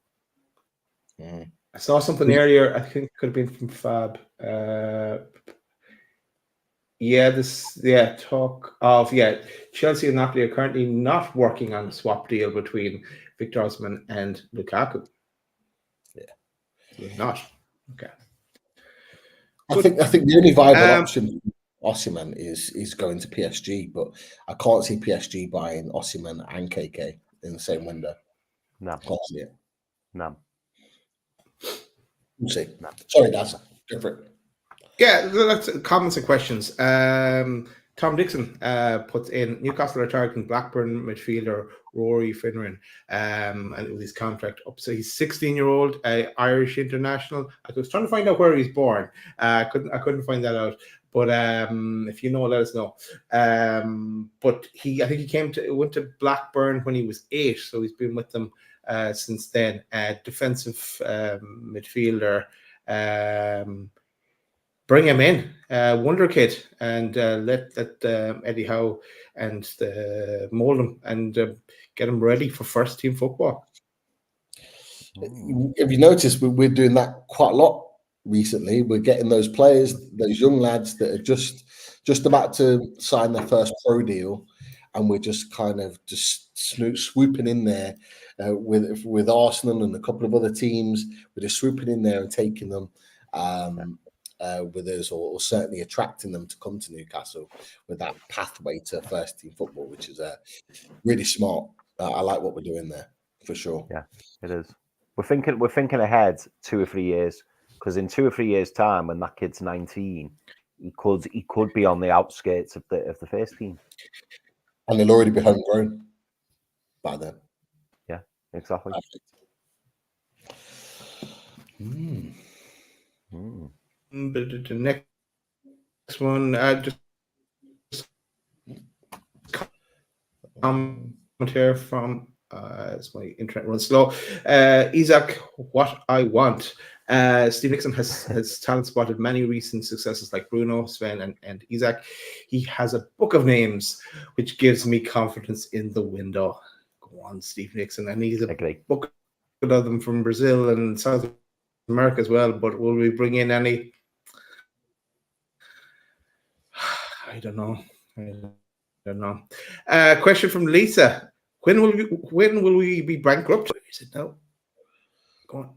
I saw something earlier. I think it could have been from Fab. Talk of Chelsea and Napoli are currently not working on a swap deal between Victor Osimhen and Lukaku. Yeah, they're not. Okay. I think the only viable option for Osimhen is going to PSG, but I can't see PSG buying Osimhen and KK in the same window. No, can't see it. No. We'll see. No. Sorry, Daz. Go for it. Yeah, that's comments and questions. Tom Dixon puts in Newcastle are targeting Blackburn midfielder Rory Finneran and with his contract up. So he's 16-year-old Irish international. I was trying to find out where he's born. I couldn't find that out. But if you know, let us know. But I think he went to Blackburn when he was 8, so he's been with them since then. Defensive midfielder. Bring him in, wonderkid, and let Eddie Howe and mold him and get him ready for first team football. If you notice, we're doing that quite a lot recently. We're getting those players, those young lads that are just about to sign their first pro deal, and we're just kind of swooping in there with Arsenal and a couple of other teams. We're just swooping in there and taking them. With us, or certainly attracting them to come to Newcastle with that pathway to first team football, which is really smart. I like what we're doing there for sure. Yeah, it is. We're thinking ahead 2 or 3 years, because in 2 or 3 years' time, when that kid's 19, he could be on the outskirts of the first team, and he'll already be homegrown by then. Yeah, exactly. But the next one, just comment here from it's my internet runs slow. Isaac, what I want. Steve Nixon has talent spotted many recent successes like Bruno, Sven, and Isaac. He has a book of names which gives me confidence in the window. Go on, Steve Nixon, and he's a book of them from Brazil and South America as well. But will we bring in any? I don't know. Question from Lisa: When will we be bankrupt? Is it no? Go on.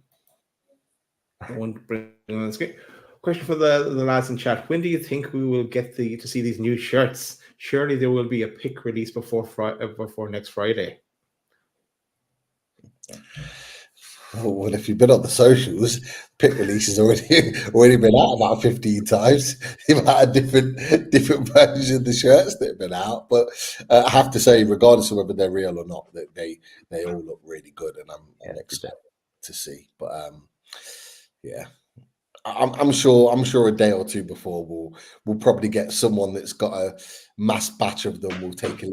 I won't bring on the screen. Question for the lads in chat: When do you think we will get to see these new shirts? Surely there will be a pic release before next Friday. Well, if you've been on the socials, pick release has already been out about 15 times. You've had different versions of the shirts that have been out, but I have to say, regardless of whether they're real or not, that they all look really good, and I'm excited to see. But I'm sure a day or two before we'll probably get someone that's got a mass batch of them. We'll take a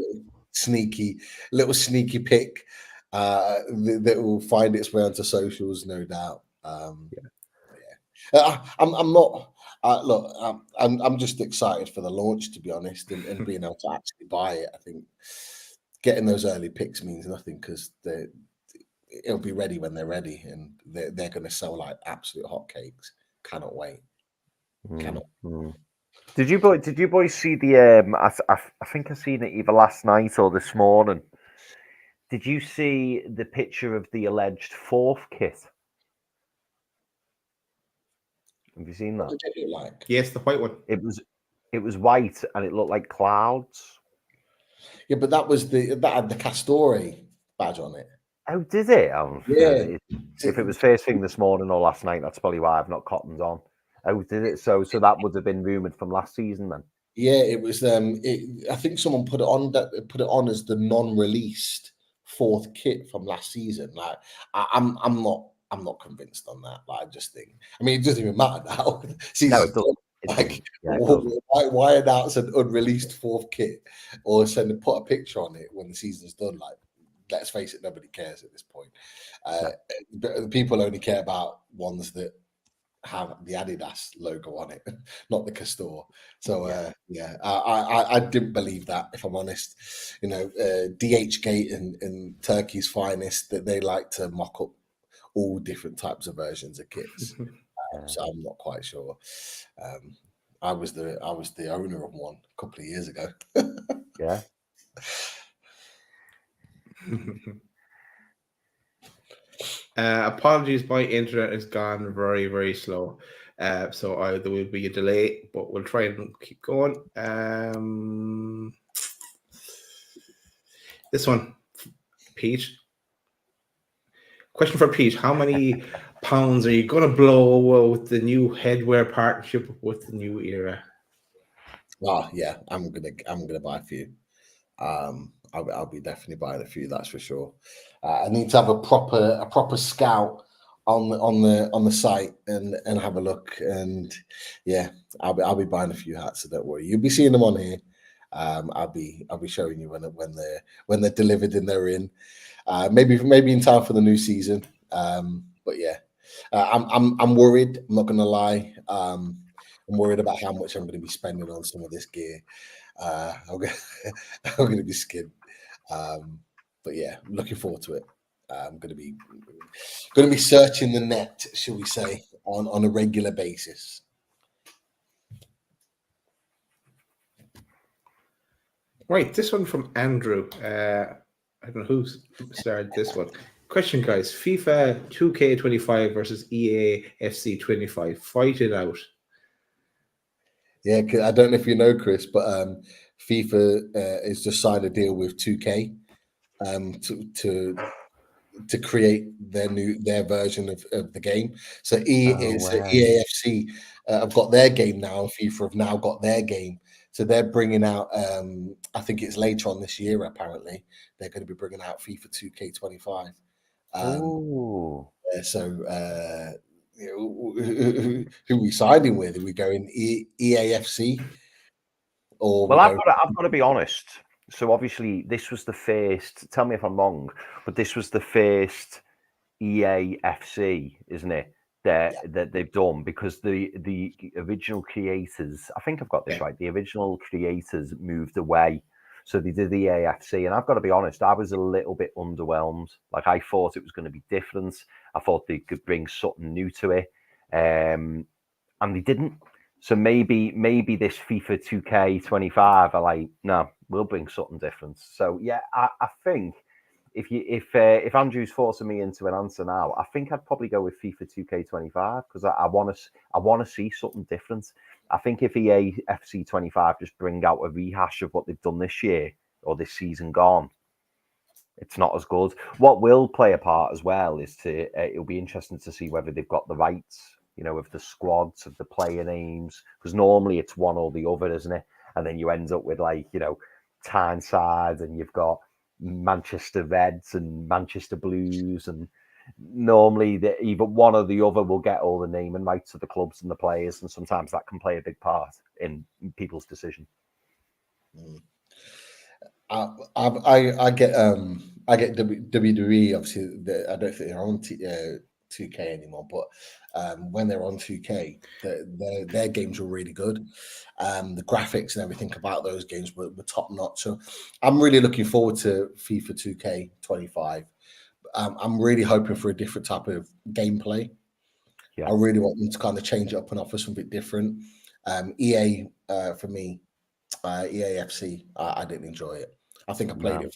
little sneaky pic. That will find its way onto socials, no doubt. I'm not. Look, I'm just excited for the launch, to be honest, and being able to actually buy it. I think getting those early picks means nothing because it'll be ready when they're ready, and they're going to sell like absolute hotcakes. Cannot wait. Cannot. Did you boys see the? I think I seen it either last night or this morning. Did you see the picture of the alleged fourth kit? Have you seen that? What did it look like? Yes, the white one. It was white and it looked like clouds. Yeah, but that had the Castore badge on it. Oh, did it? Yeah. If it was first thing this morning or last night, that's probably why I've not cottoned on. Oh, did it? So that would have been rumoured from last season then. Yeah, it was. I think someone put it on as the non-released fourth kit from last season. Like, I'm not convinced on that. Like, I just think. I mean, it doesn't even matter now. No, it doesn't. Why announce an unreleased fourth kit or put a picture on it when the season's done? Like, let's face it, nobody cares at this point. But people only care about ones that have the Adidas logo on it, not the Castor. So I didn't believe that, if I'm honest. You know, DHgate and Turkey's finest, that they like to mock up all different types of versions of kits. So I'm not quite sure. I was the owner of one a couple of years ago. Yeah. Apologies, my internet has gone very, very slow. So there will be a delay, but we'll try and keep going. This one, Pete. Question for Pete: how many pounds are you going to blow with the new headwear partnership with the new era? Oh yeah, I'm gonna buy a few. I'll be definitely buying a few, that's for sure. I need to have a proper scout on the site and have a look. And yeah, I'll be buying a few hats, so don't worry. You'll be seeing them on here. I'll be showing you when they're delivered and they're in. Maybe in time for the new season. But yeah, I'm worried. I'm not gonna lie. I'm worried about how much I'm going to be spending on some of this gear. I'm going to be skint. But yeah, looking forward to it. I'm going to be searching the net, shall we say, on a regular basis. Right, this one from Andrew. I don't know who started this one. Question, guys: FIFA 2K25 versus EA FC 25. Fight it out. Yeah, I don't know if you know, Chris, but FIFA has just signed a deal with 2K to create their version of the game. So EAFC have got their game now, and FIFA have now got their game. So they're bringing out, I think it's later on this year, apparently, they're going to be bringing out FIFA 2K25. So who are we siding with? Are we going EAFC? Well, I've got to be honest. So obviously, this was the first. Tell me if I'm wrong, but this was the first EAFC, isn't it? That they've done, because the original creators, I think I've got this right. The original creators moved away, so they did the EAFC. And I've got to be honest, I was a little bit underwhelmed. Like, I thought it was going to be different. I thought they could bring something new to it, and they didn't. So maybe this FIFA 2K25 are like, no, we'll bring something different. So yeah, I think if Andrew's forcing me into an answer now, I think I'd probably go with FIFA 2K25, because I want to see something different. I think if EA FC 25 just bring out a rehash of what they've done this year or this season gone, it's not as good. What will play a part as well is it'll be interesting to see whether they've got the rights, you know, of the squads, of the player names, because normally it's one or the other, isn't it? And then you end up with, like, you know, Tyneside, and you've got Manchester Reds and Manchester Blues, and normally either one or the other will get all the naming rights of the clubs and the players, and sometimes that can play a big part in people's decision. I get WWE. Obviously, I don't think they're on 2K anymore, but when they're on 2K, their games were really good. The graphics and everything about those games were top notch. So I'm really looking forward to FIFA 2K25. I'm really hoping for a different type of gameplay. Yeah. I really want them to kind of change it up and offer something different. EA for me, EAFC, I didn't enjoy it. I think I played it.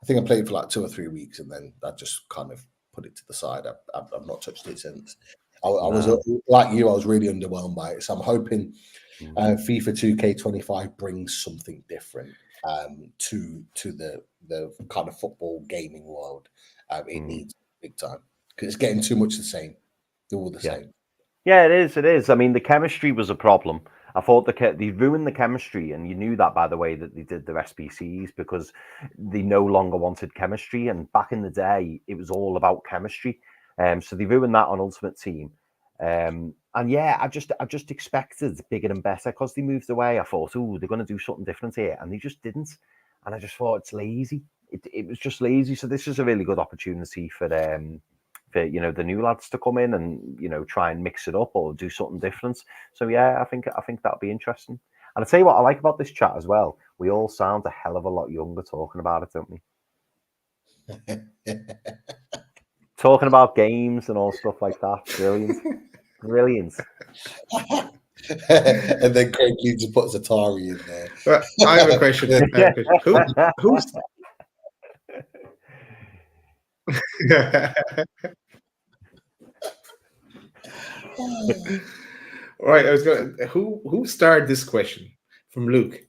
I think I played it for like 2 or 3 weeks, and then I just kind of put it to the side. I've not touched it since. I was like you. I was really underwhelmed by it. So I'm hoping FIFA 2K25 brings something different to the kind of football gaming world. It needs big time, because it's getting too much the same. They're all the same. Yeah, it is. It is. I mean, the chemistry was a problem. I thought they ruined the chemistry, and you knew that by the way that they did their SBCs, because they no longer wanted chemistry. And back in the day, it was all about chemistry. So they ruined that on Ultimate Team. And yeah, I just expected bigger and better, because they moved away. I thought, oh, they're going to do something different here, and they just didn't. And I just thought it's lazy. It was just lazy. So this is a really good opportunity for for the new lads to come in and try and mix it up or do something different. So yeah, I think that'll be interesting. And I tell you what I like about this chat as well. We all sound a hell of a lot younger talking about it, don't we? Talking about games and all stuff like that. Brilliant. Brilliant. And then Craig Leeds puts Atari in there. I have a question. Who's All right, I was going. Who started this question from Luke?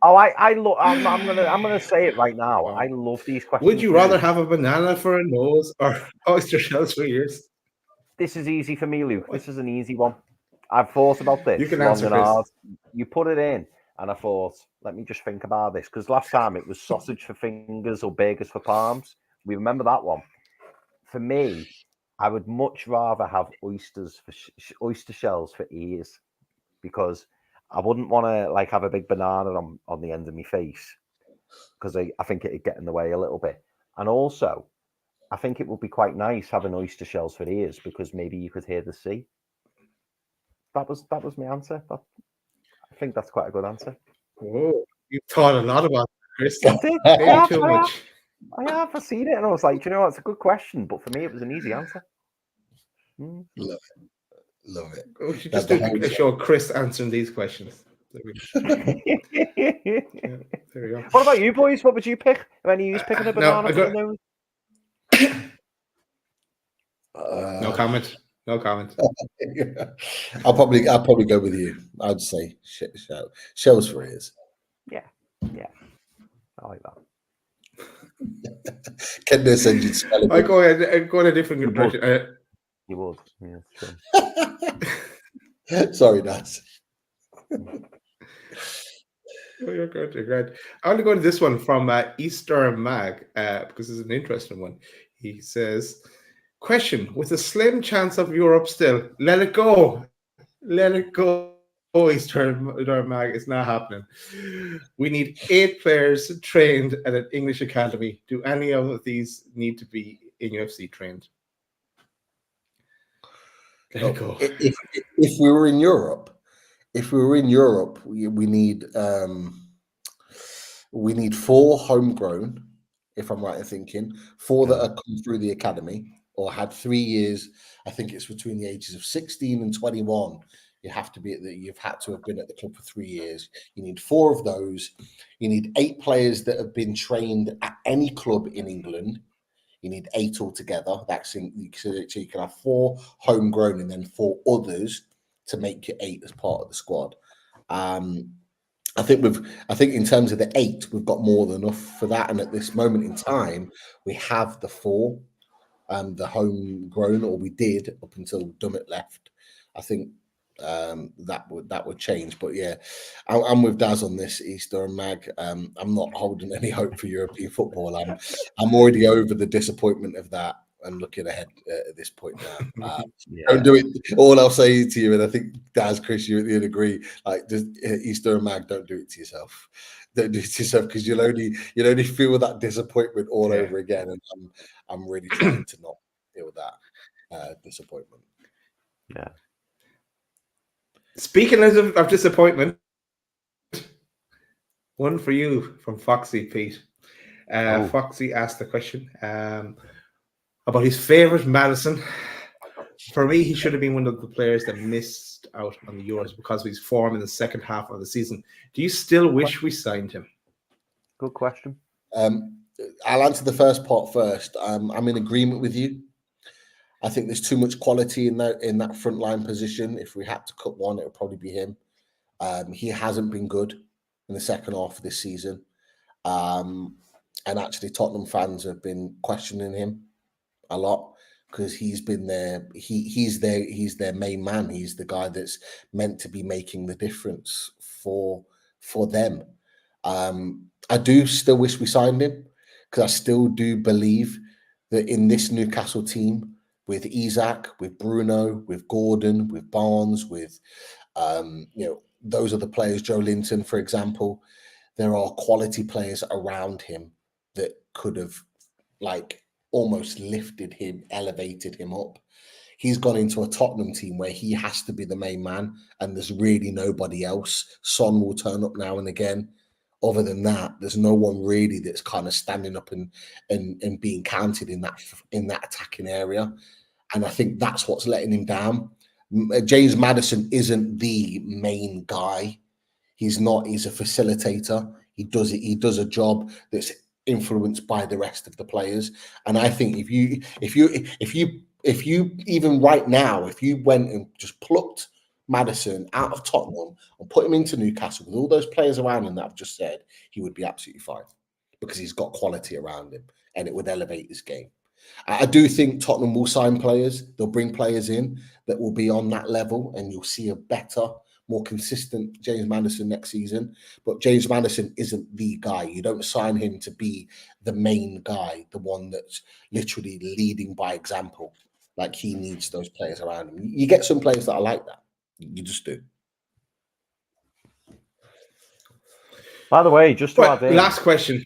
Oh, I'm gonna say it right now. I love these questions. Would you rather have a banana for a nose or oyster shells for ears? This is easy for me, Luke. This is an easy one. I've thought about this. You can answer, Chris. Hard. You put it in, and I thought, let me just think about this, because last time it was sausage for fingers or burgers for palms. We remember that one. For me, I would much rather have oyster shells for ears, because I wouldn't want to have a big banana on the end of my face, because I think it'd get in the way a little bit. And also, I think it would be quite nice having oyster shells for ears, because maybe you could hear the sea. That was my answer. I think that's quite a good answer. Oh, you thought a lot about it, Chris. I too much. I have seen it, and I was like, what? It's a good question, but for me, it was an easy answer. Love it. We should just do a show of Chris answering these questions. There we go. What about you, boys? What would you pick? If any of you picking a banana for the nose? No comment. No comment. I'll probably go with you. I'd say shells for ears. Yeah, I like that. Can they send you spelling? I go in a different direction. You would, yeah, sure. Sorry, Naz. Oh, you're good. You're good. I want to go to this one from Easter Mag because it's an interesting one. He says, question, with a slim chance of Europe still, let it go. Let it go, Easter Mag. It's not happening. We need 8 players trained at an English academy. Do any of these need to be in UFC trained? Let it go. If we were in Europe, we need 4 homegrown, if I'm right in thinking, 4 that have come through the academy or had 3 years. I think it's between the ages of 16 and 21. You've had to have been at the club for 3 years. You need 4 of those. You need 8 players that have been trained at any club in England. You need 8 altogether. So you can have 4 homegrown and then 4 others to make it 8 as part of the squad. I think in terms of the 8, we've got more than enough for that. And at this moment in time, we have the 4, the homegrown, or we did up until Dummett left. I think that would change. But yeah, I'm with Daz on this, Easter and Mag. I'm not holding any hope for European football. I'm already over the disappointment of that and looking ahead at this point now. Don't do it. All I'll say to you, and I think Daz, Chris, you'd agree, just Easter and Mag, don't do it to yourself. Don't do it to yourself, because you'll only feel that disappointment all over again. And I'm really trying to not feel that disappointment. Yeah. Speaking of disappointment, one for you from Foxy Pete. Foxy asked the question about his favourite Madison. For me, he should have been one of the players that missed out on the Euros because of his form in the second half of the season. Do you still wish we signed him? Good question. I'll answer the first part first. I'm in agreement with you. I think there's too much quality in that front line position. If we had to cut one, it would probably be him. He hasn't been good in the second half of this season. And actually, Tottenham fans have been questioning him a lot because he's been there. He's their main man. He's the guy that's meant to be making the difference for them. I do still wish we signed him, because I still do believe that in this Newcastle team, with Isak, with Bruno, with Gordon, with Barnes, with those are the players, Joe Linton, for example, there are quality players around him that could have almost lifted him, elevated him up. He's gone into a Tottenham team where he has to be the main man, and there's really nobody else. Son will turn up now and again. Other than that, there's no one really that's kind of standing up and being counted in that attacking area. And I think that's what's letting him down. James Maddison isn't the main guy. He's not. He's a facilitator. He does it. He does a job that's influenced by the rest of the players. And I think if you even right now, if you went and just plucked Maddison out of Tottenham and put him into Newcastle with all those players around him that I've just said, he would be absolutely fine because he's got quality around him and it would elevate his game. I do think Tottenham will sign players. They'll bring players in that will be on that level, and you'll see a better, more consistent James Maddison next season. But James Maddison isn't the guy. You don't sign him to be the main guy, the one that's literally leading by example. Like, he needs those players around him. You get some players that are like that. You just do. By the way, just to add in, last question.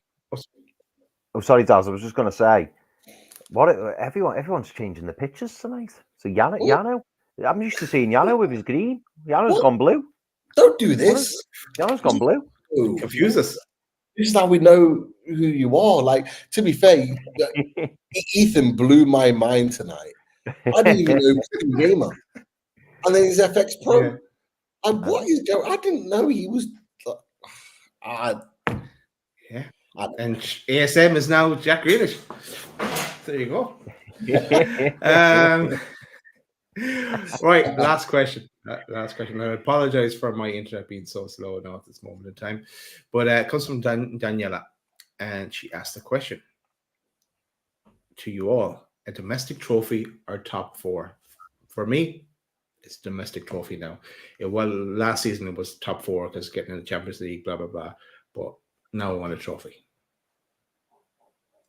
Oh, sorry, Daz. I was just going to say, everyone's changing the pictures tonight. So Yano, I'm used to seeing Yano with his green. Yano's gone blue. Don't do this. Yano's gone blue. Confuse us. This is how we know who you are. Like, to be fair, Ethan blew my mind tonight. I didn't even know he was a gamer. And then he's FX Pro. Yeah. And what is going? I didn't know he was. Yeah. And ASM is now Jack Grealish. There you go. Right, last question. I apologize for my internet being so slow now at this moment in time, but it comes from Daniela, and she asked the question to you all: a domestic trophy or top four? For me, it's domestic trophy now. Last season it was top four because getting in the Champions League, blah blah blah. But now I want a trophy,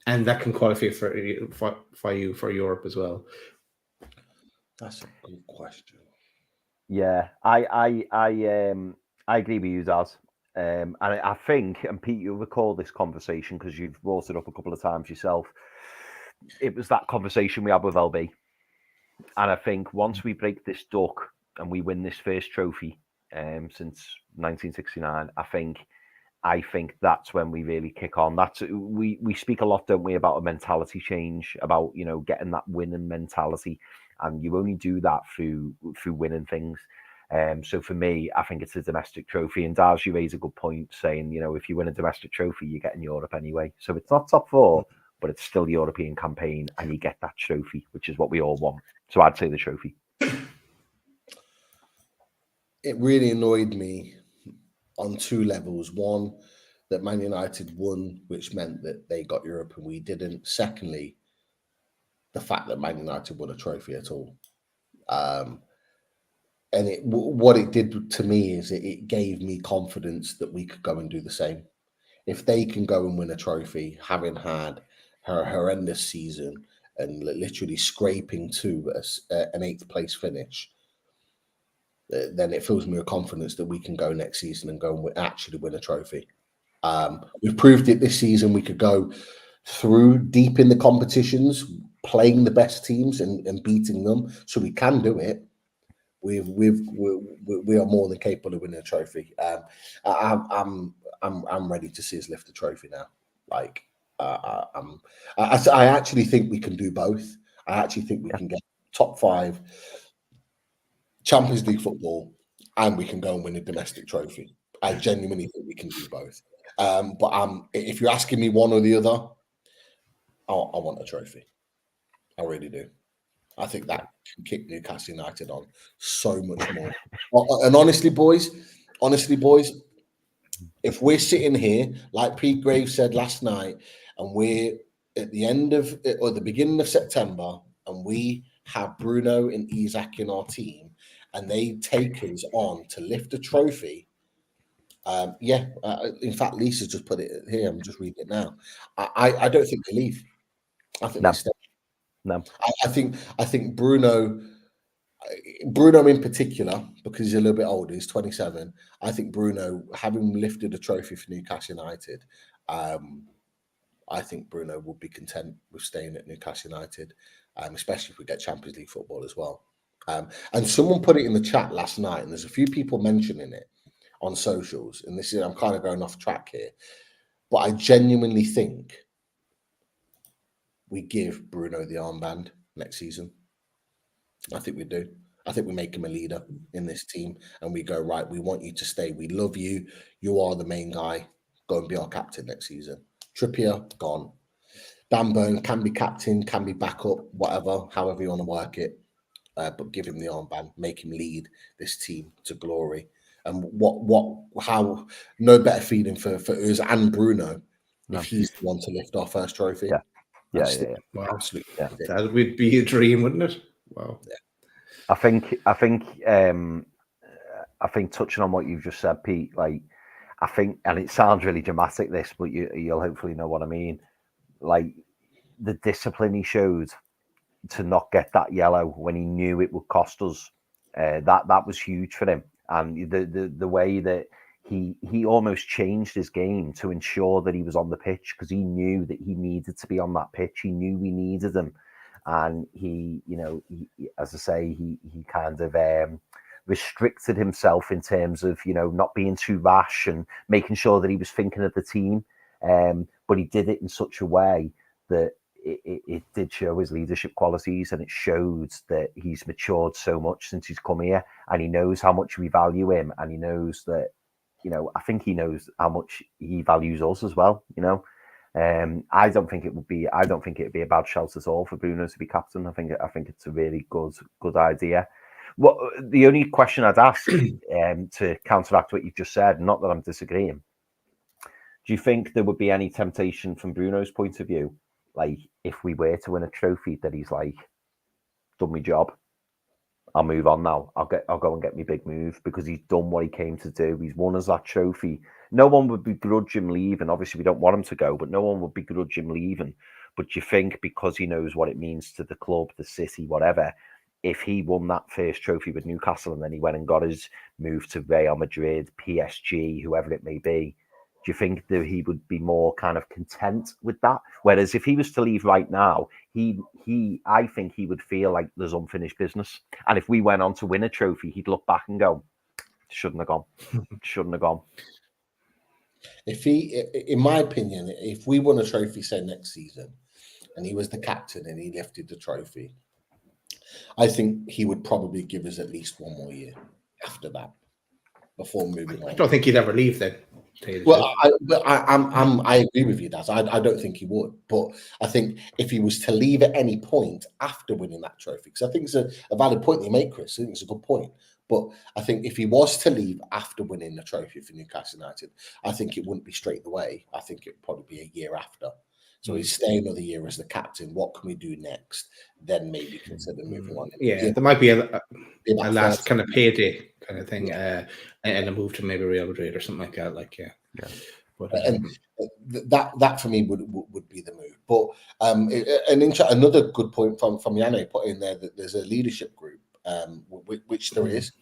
and that can qualify for you for Europe as well. That's a good question. Yeah, I agree with you, Daz. And I think, and Pete, you'll recall this conversation because you've brought it up a couple of times yourself. It was that conversation we had with LB. And I think once we break this duck and we win this first trophy since 1969, I think that's when we really kick on. We speak a lot, don't we, about a mentality change, about, you know, getting that winning mentality. And you only do that through winning things. So for me, I think it's a domestic trophy. And Daz, you raise a good point saying, you know, if you win a domestic trophy, you get in Europe anyway. So it's not top four, but it's still the European campaign and you get that trophy, which is what we all want. So I'd say the trophy. It really annoyed me on two levels. One, that Man United won, which meant that they got Europe and we didn't. Secondly, the fact that Man United won a trophy at all. And what it did to me is it gave me confidence that we could go and do the same. If they can go and win a trophy, having had her horrendous season and literally scraping to an 8th place finish, then it fills me with confidence that we can go next season and go and actually win a trophy. We've proved it this season. We could go through deep in the competitions, playing the best teams and beating them, so we can do it. We are more than capable of winning a trophy. I'm ready to see us lift the trophy now. Like I actually think we can do both. I actually think we can get top 5 Champions League football, and we can go and win a domestic trophy. I genuinely think we can do both. But if you're asking me one or the other, I want a trophy. I really do. I think that can kick Newcastle United on so much more. And honestly, boys, if we're sitting here, like Pete Graves said last night, and we're at the end of or the beginning of September, and we have Bruno and Isak in our team, and they take us on to lift a trophy. In fact, Lisa's just put it here. I'm just reading it now. I don't think they leave. I think they stay. No. I think Bruno in particular, because he's a little bit older, he's 27. I think Bruno, having lifted a trophy for Newcastle United, I I think Bruno would be content with staying at Newcastle United, especially if we get Champions League football as well. And someone put it in the chat last night, and there's a few people mentioning it on socials. And this is, I'm kind of going off track here, but I genuinely think we give Bruno the armband next season. I think we do. I think we make him a leader in this team, and we go, right, we want you to stay. We love you. You are the main guy. Go and be our captain next season. Trippier, gone. Dan Burn can be captain, can be backup, whatever, however you want to work it. But give him the armband, make him lead this team to glory. And how no better feeling for us and Bruno if he's the one to lift our first trophy. Yeah. Wow. Absolutely. Yeah. That would be a dream, wouldn't it? Wow. Yeah. I think touching on what you've just said, Pete, like, I think, and it sounds really dramatic, this, but you'll hopefully know what I mean. Like, the discipline he showed to not get that yellow when he knew it would cost us, that was huge for him. And the way that he almost changed his game to ensure that he was on the pitch, because he knew that he needed to be on that pitch. He knew we needed him. And he, as I say, he kind of restricted himself in terms of, not being too rash and making sure that he was thinking of the team. But he did it in such a way that it did show his leadership qualities, and it showed that he's matured so much since he's come here, and he knows how much we value him, and he knows that, I think he knows how much he values us as well, I don't think it'd be a bad shout at all for Bruno to be captain. I think it's a really good idea. What the only question I'd ask to counteract what you've just said, not that I'm disagreeing, do you think there would be any temptation from Bruno's point of view, like if we were to win a trophy, that he's like, done my job, I'll move on now, I'll go and get my big move, because he's done what he came to do, he's won us that trophy. No one would begrudge him leaving. Obviously, we don't want him to go, but no one would begrudge him leaving. But do you think, because he knows what it means to the club, the city, whatever, if he won that first trophy with Newcastle and then he went and got his move to Real Madrid, PSG, whoever it may be, do you think that he would be more kind of content with that? Whereas if he was to leave right now, I think he would feel like there's unfinished business. And if we went on to win a trophy, he'd look back and go, shouldn't have gone. If he, in my opinion, if we won a trophy, say next season, and he was the captain and he lifted the trophy, I think he would probably give us at least one more year after that before moving on. I don't think he'd ever leave then. Well, I agree with you, Daz. I don't think he would, but I think if he was to leave at any point after winning that trophy, because I think it's a valid point you make, Chris. I think it's a good point. But I think if he was to leave after winning the trophy for Newcastle United, I think it wouldn't be straight away. I think it would probably be a year after. So he'd stay another year as the captain. What can we do next? Then maybe consider moving on. Yeah, there might be a last kind of payday kind of thing, and a move to maybe Real Madrid or something like that. Like, yeah. But, and that for me would be the move. But another good point from Yane put in there, that there's a leadership group, which there is.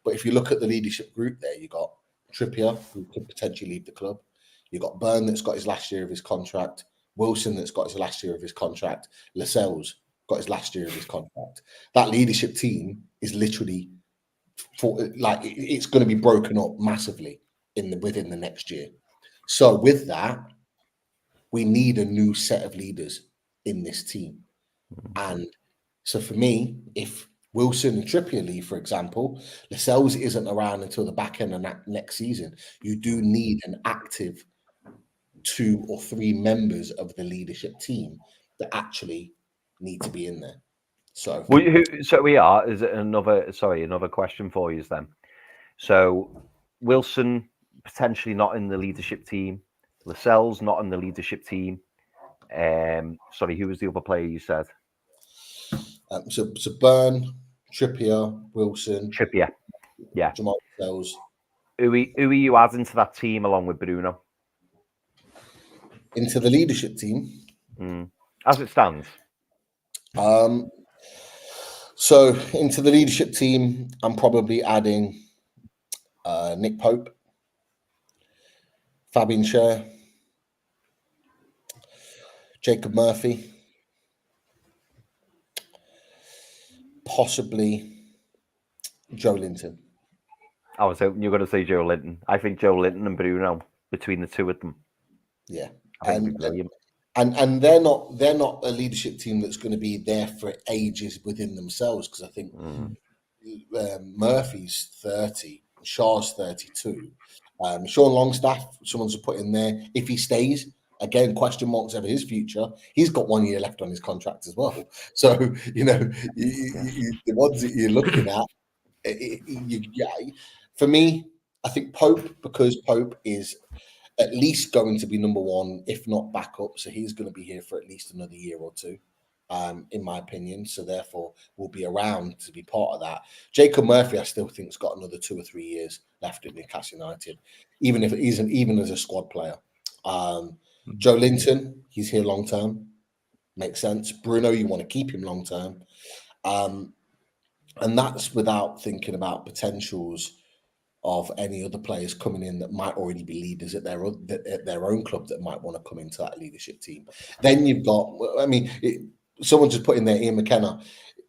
But if you look at the leadership group there, you got Trippier, who could potentially leave the club. You got Burn, that's got his last year of his contract. Wilson, that's got his last year of his contract. Lascelles got his last year of his contract. That leadership team is literally it's going to be broken up massively within the next year. So with that, we need a new set of leaders in this team. And so for me, if Wilson and Trippier leave, for example, Lascelles isn't around until the back end of next season. You do need an active 2 or 3 members of the leadership team that actually need to be in there. So another question for you then. So Wilson potentially not in the leadership team, Lascelles not in the leadership team. Sorry, who was the other player you said? So Burn, Trippier, Wilson, yeah, Jamal Lascelles. Who are you adding to that team along with Bruno? Into the leadership team, as it stands. So into the leadership team, I'm probably adding Nick Pope, Fabian Schär, Jacob Murphy, possibly Joe Linton. I was hoping you were going to say Joe Linton. I think Joe Linton and Bruno, between the two of them, yeah, I think it'd be brilliant. And they're not a leadership team that's going to be there for ages within themselves, because I think Murphy's 30, Shaw's 32, Sean Longstaff, someone's put in there. If he stays, again, question marks over his future. He's got 1 year left on his contract as well. So the ones that you're looking at, for me, I think Pope, because Pope is at least going to be number one, if not backup. So he's going to be here for at least another year or two, in my opinion. So therefore, will be around to be part of that. Jacob Murphy, I still think, has got another 2 or 3 years left at Newcastle United, even if it isn't even as a squad player. Joe Linton, he's here long term. Makes sense. Bruno, you want to keep him long term. And that's without thinking about potentials of any other players coming in that might already be leaders at their own club that might want to come into that leadership team. Then you've got, someone just put in there, Ian McKenna.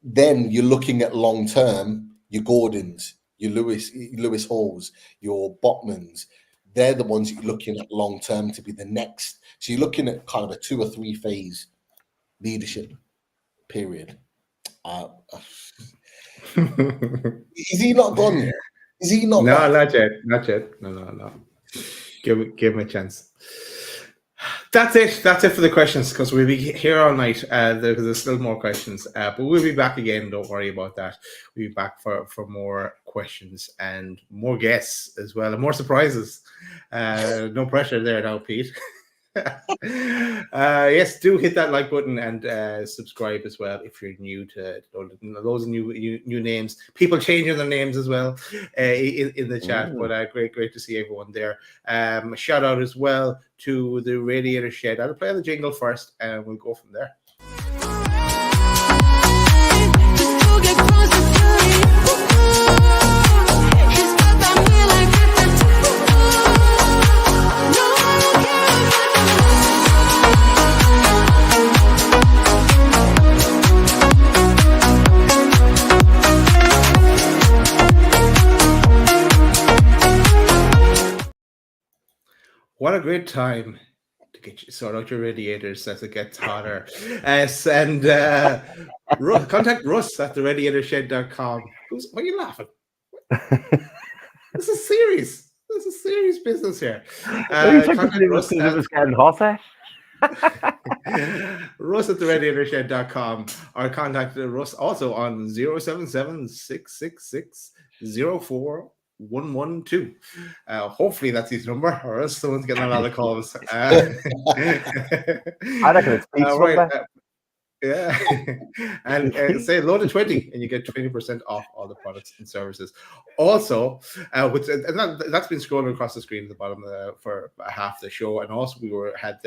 Then you're looking at long term, your Gordons, your Lewis Halls, your Botmans. They're the ones that you're looking at long term to be the next. So you're looking at kind of a 2 or 3 phase leadership period. Is he not gone yet? Is he not? No, not yet. No. Give him a chance. That's it for the questions, because we'll be here all night. There's still more questions, but we'll be back again. Don't worry about that. We'll be back for more questions and more guests as well, and more surprises. No pressure there now, Pete. Yes, do hit that like button and subscribe as well if you're new to loads of new names, people changing their names as well in the chat. But great to see everyone there. A shout out as well to the Radiator Shed. I'll play the jingle first and we'll go from there. What a great time to sort out your radiators as it gets hotter. And contact Russ at theradiatorshed.com. Why are you laughing? This is serious. This is serious business here. Contact Russ it was getting hotter. Russ at theradiatorshed.com, or contact Russ also on 077-666-04 112. Hopefully that's his number, or else someone's getting a lot of calls. I reckon it's Pete's number. Yeah, and say loaded 20 and you get 20% off all the products and services. Also, that's been scrolling across the screen at the bottom for half the show. And also we had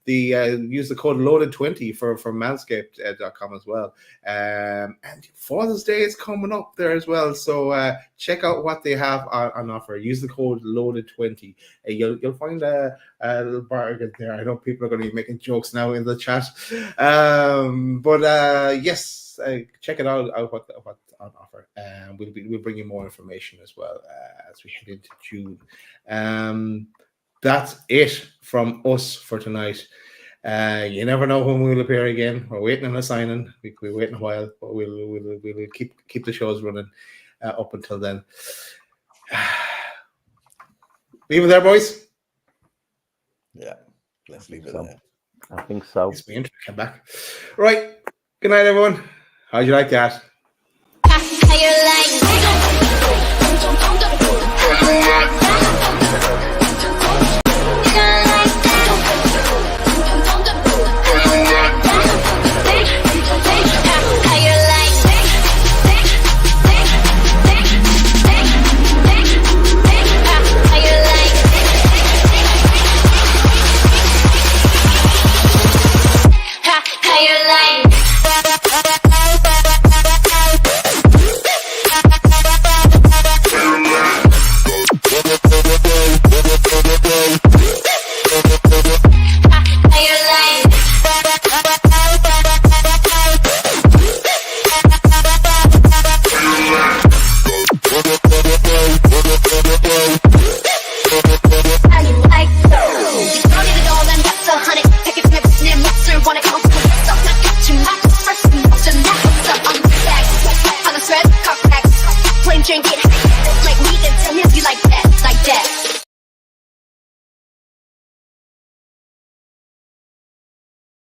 use the code loaded 20 for manscaped.com as well. And Father's Day is coming up there as well, so check out what they have on offer. Use the code loaded 20. You'll find a little bargain there. I know people are going to be making jokes now in the chat. Yes, check it out what's on offer, and we'll bring you more information as well as we head into June. That's it from us for tonight. You never know when we'll appear again. We're waiting on a signing. We're waiting a while, but we'll keep the shows running up until then. Leave it there, boys. Yeah, let's leave it there. I think so. Come back. Right. Good night, everyone. How'd you like that?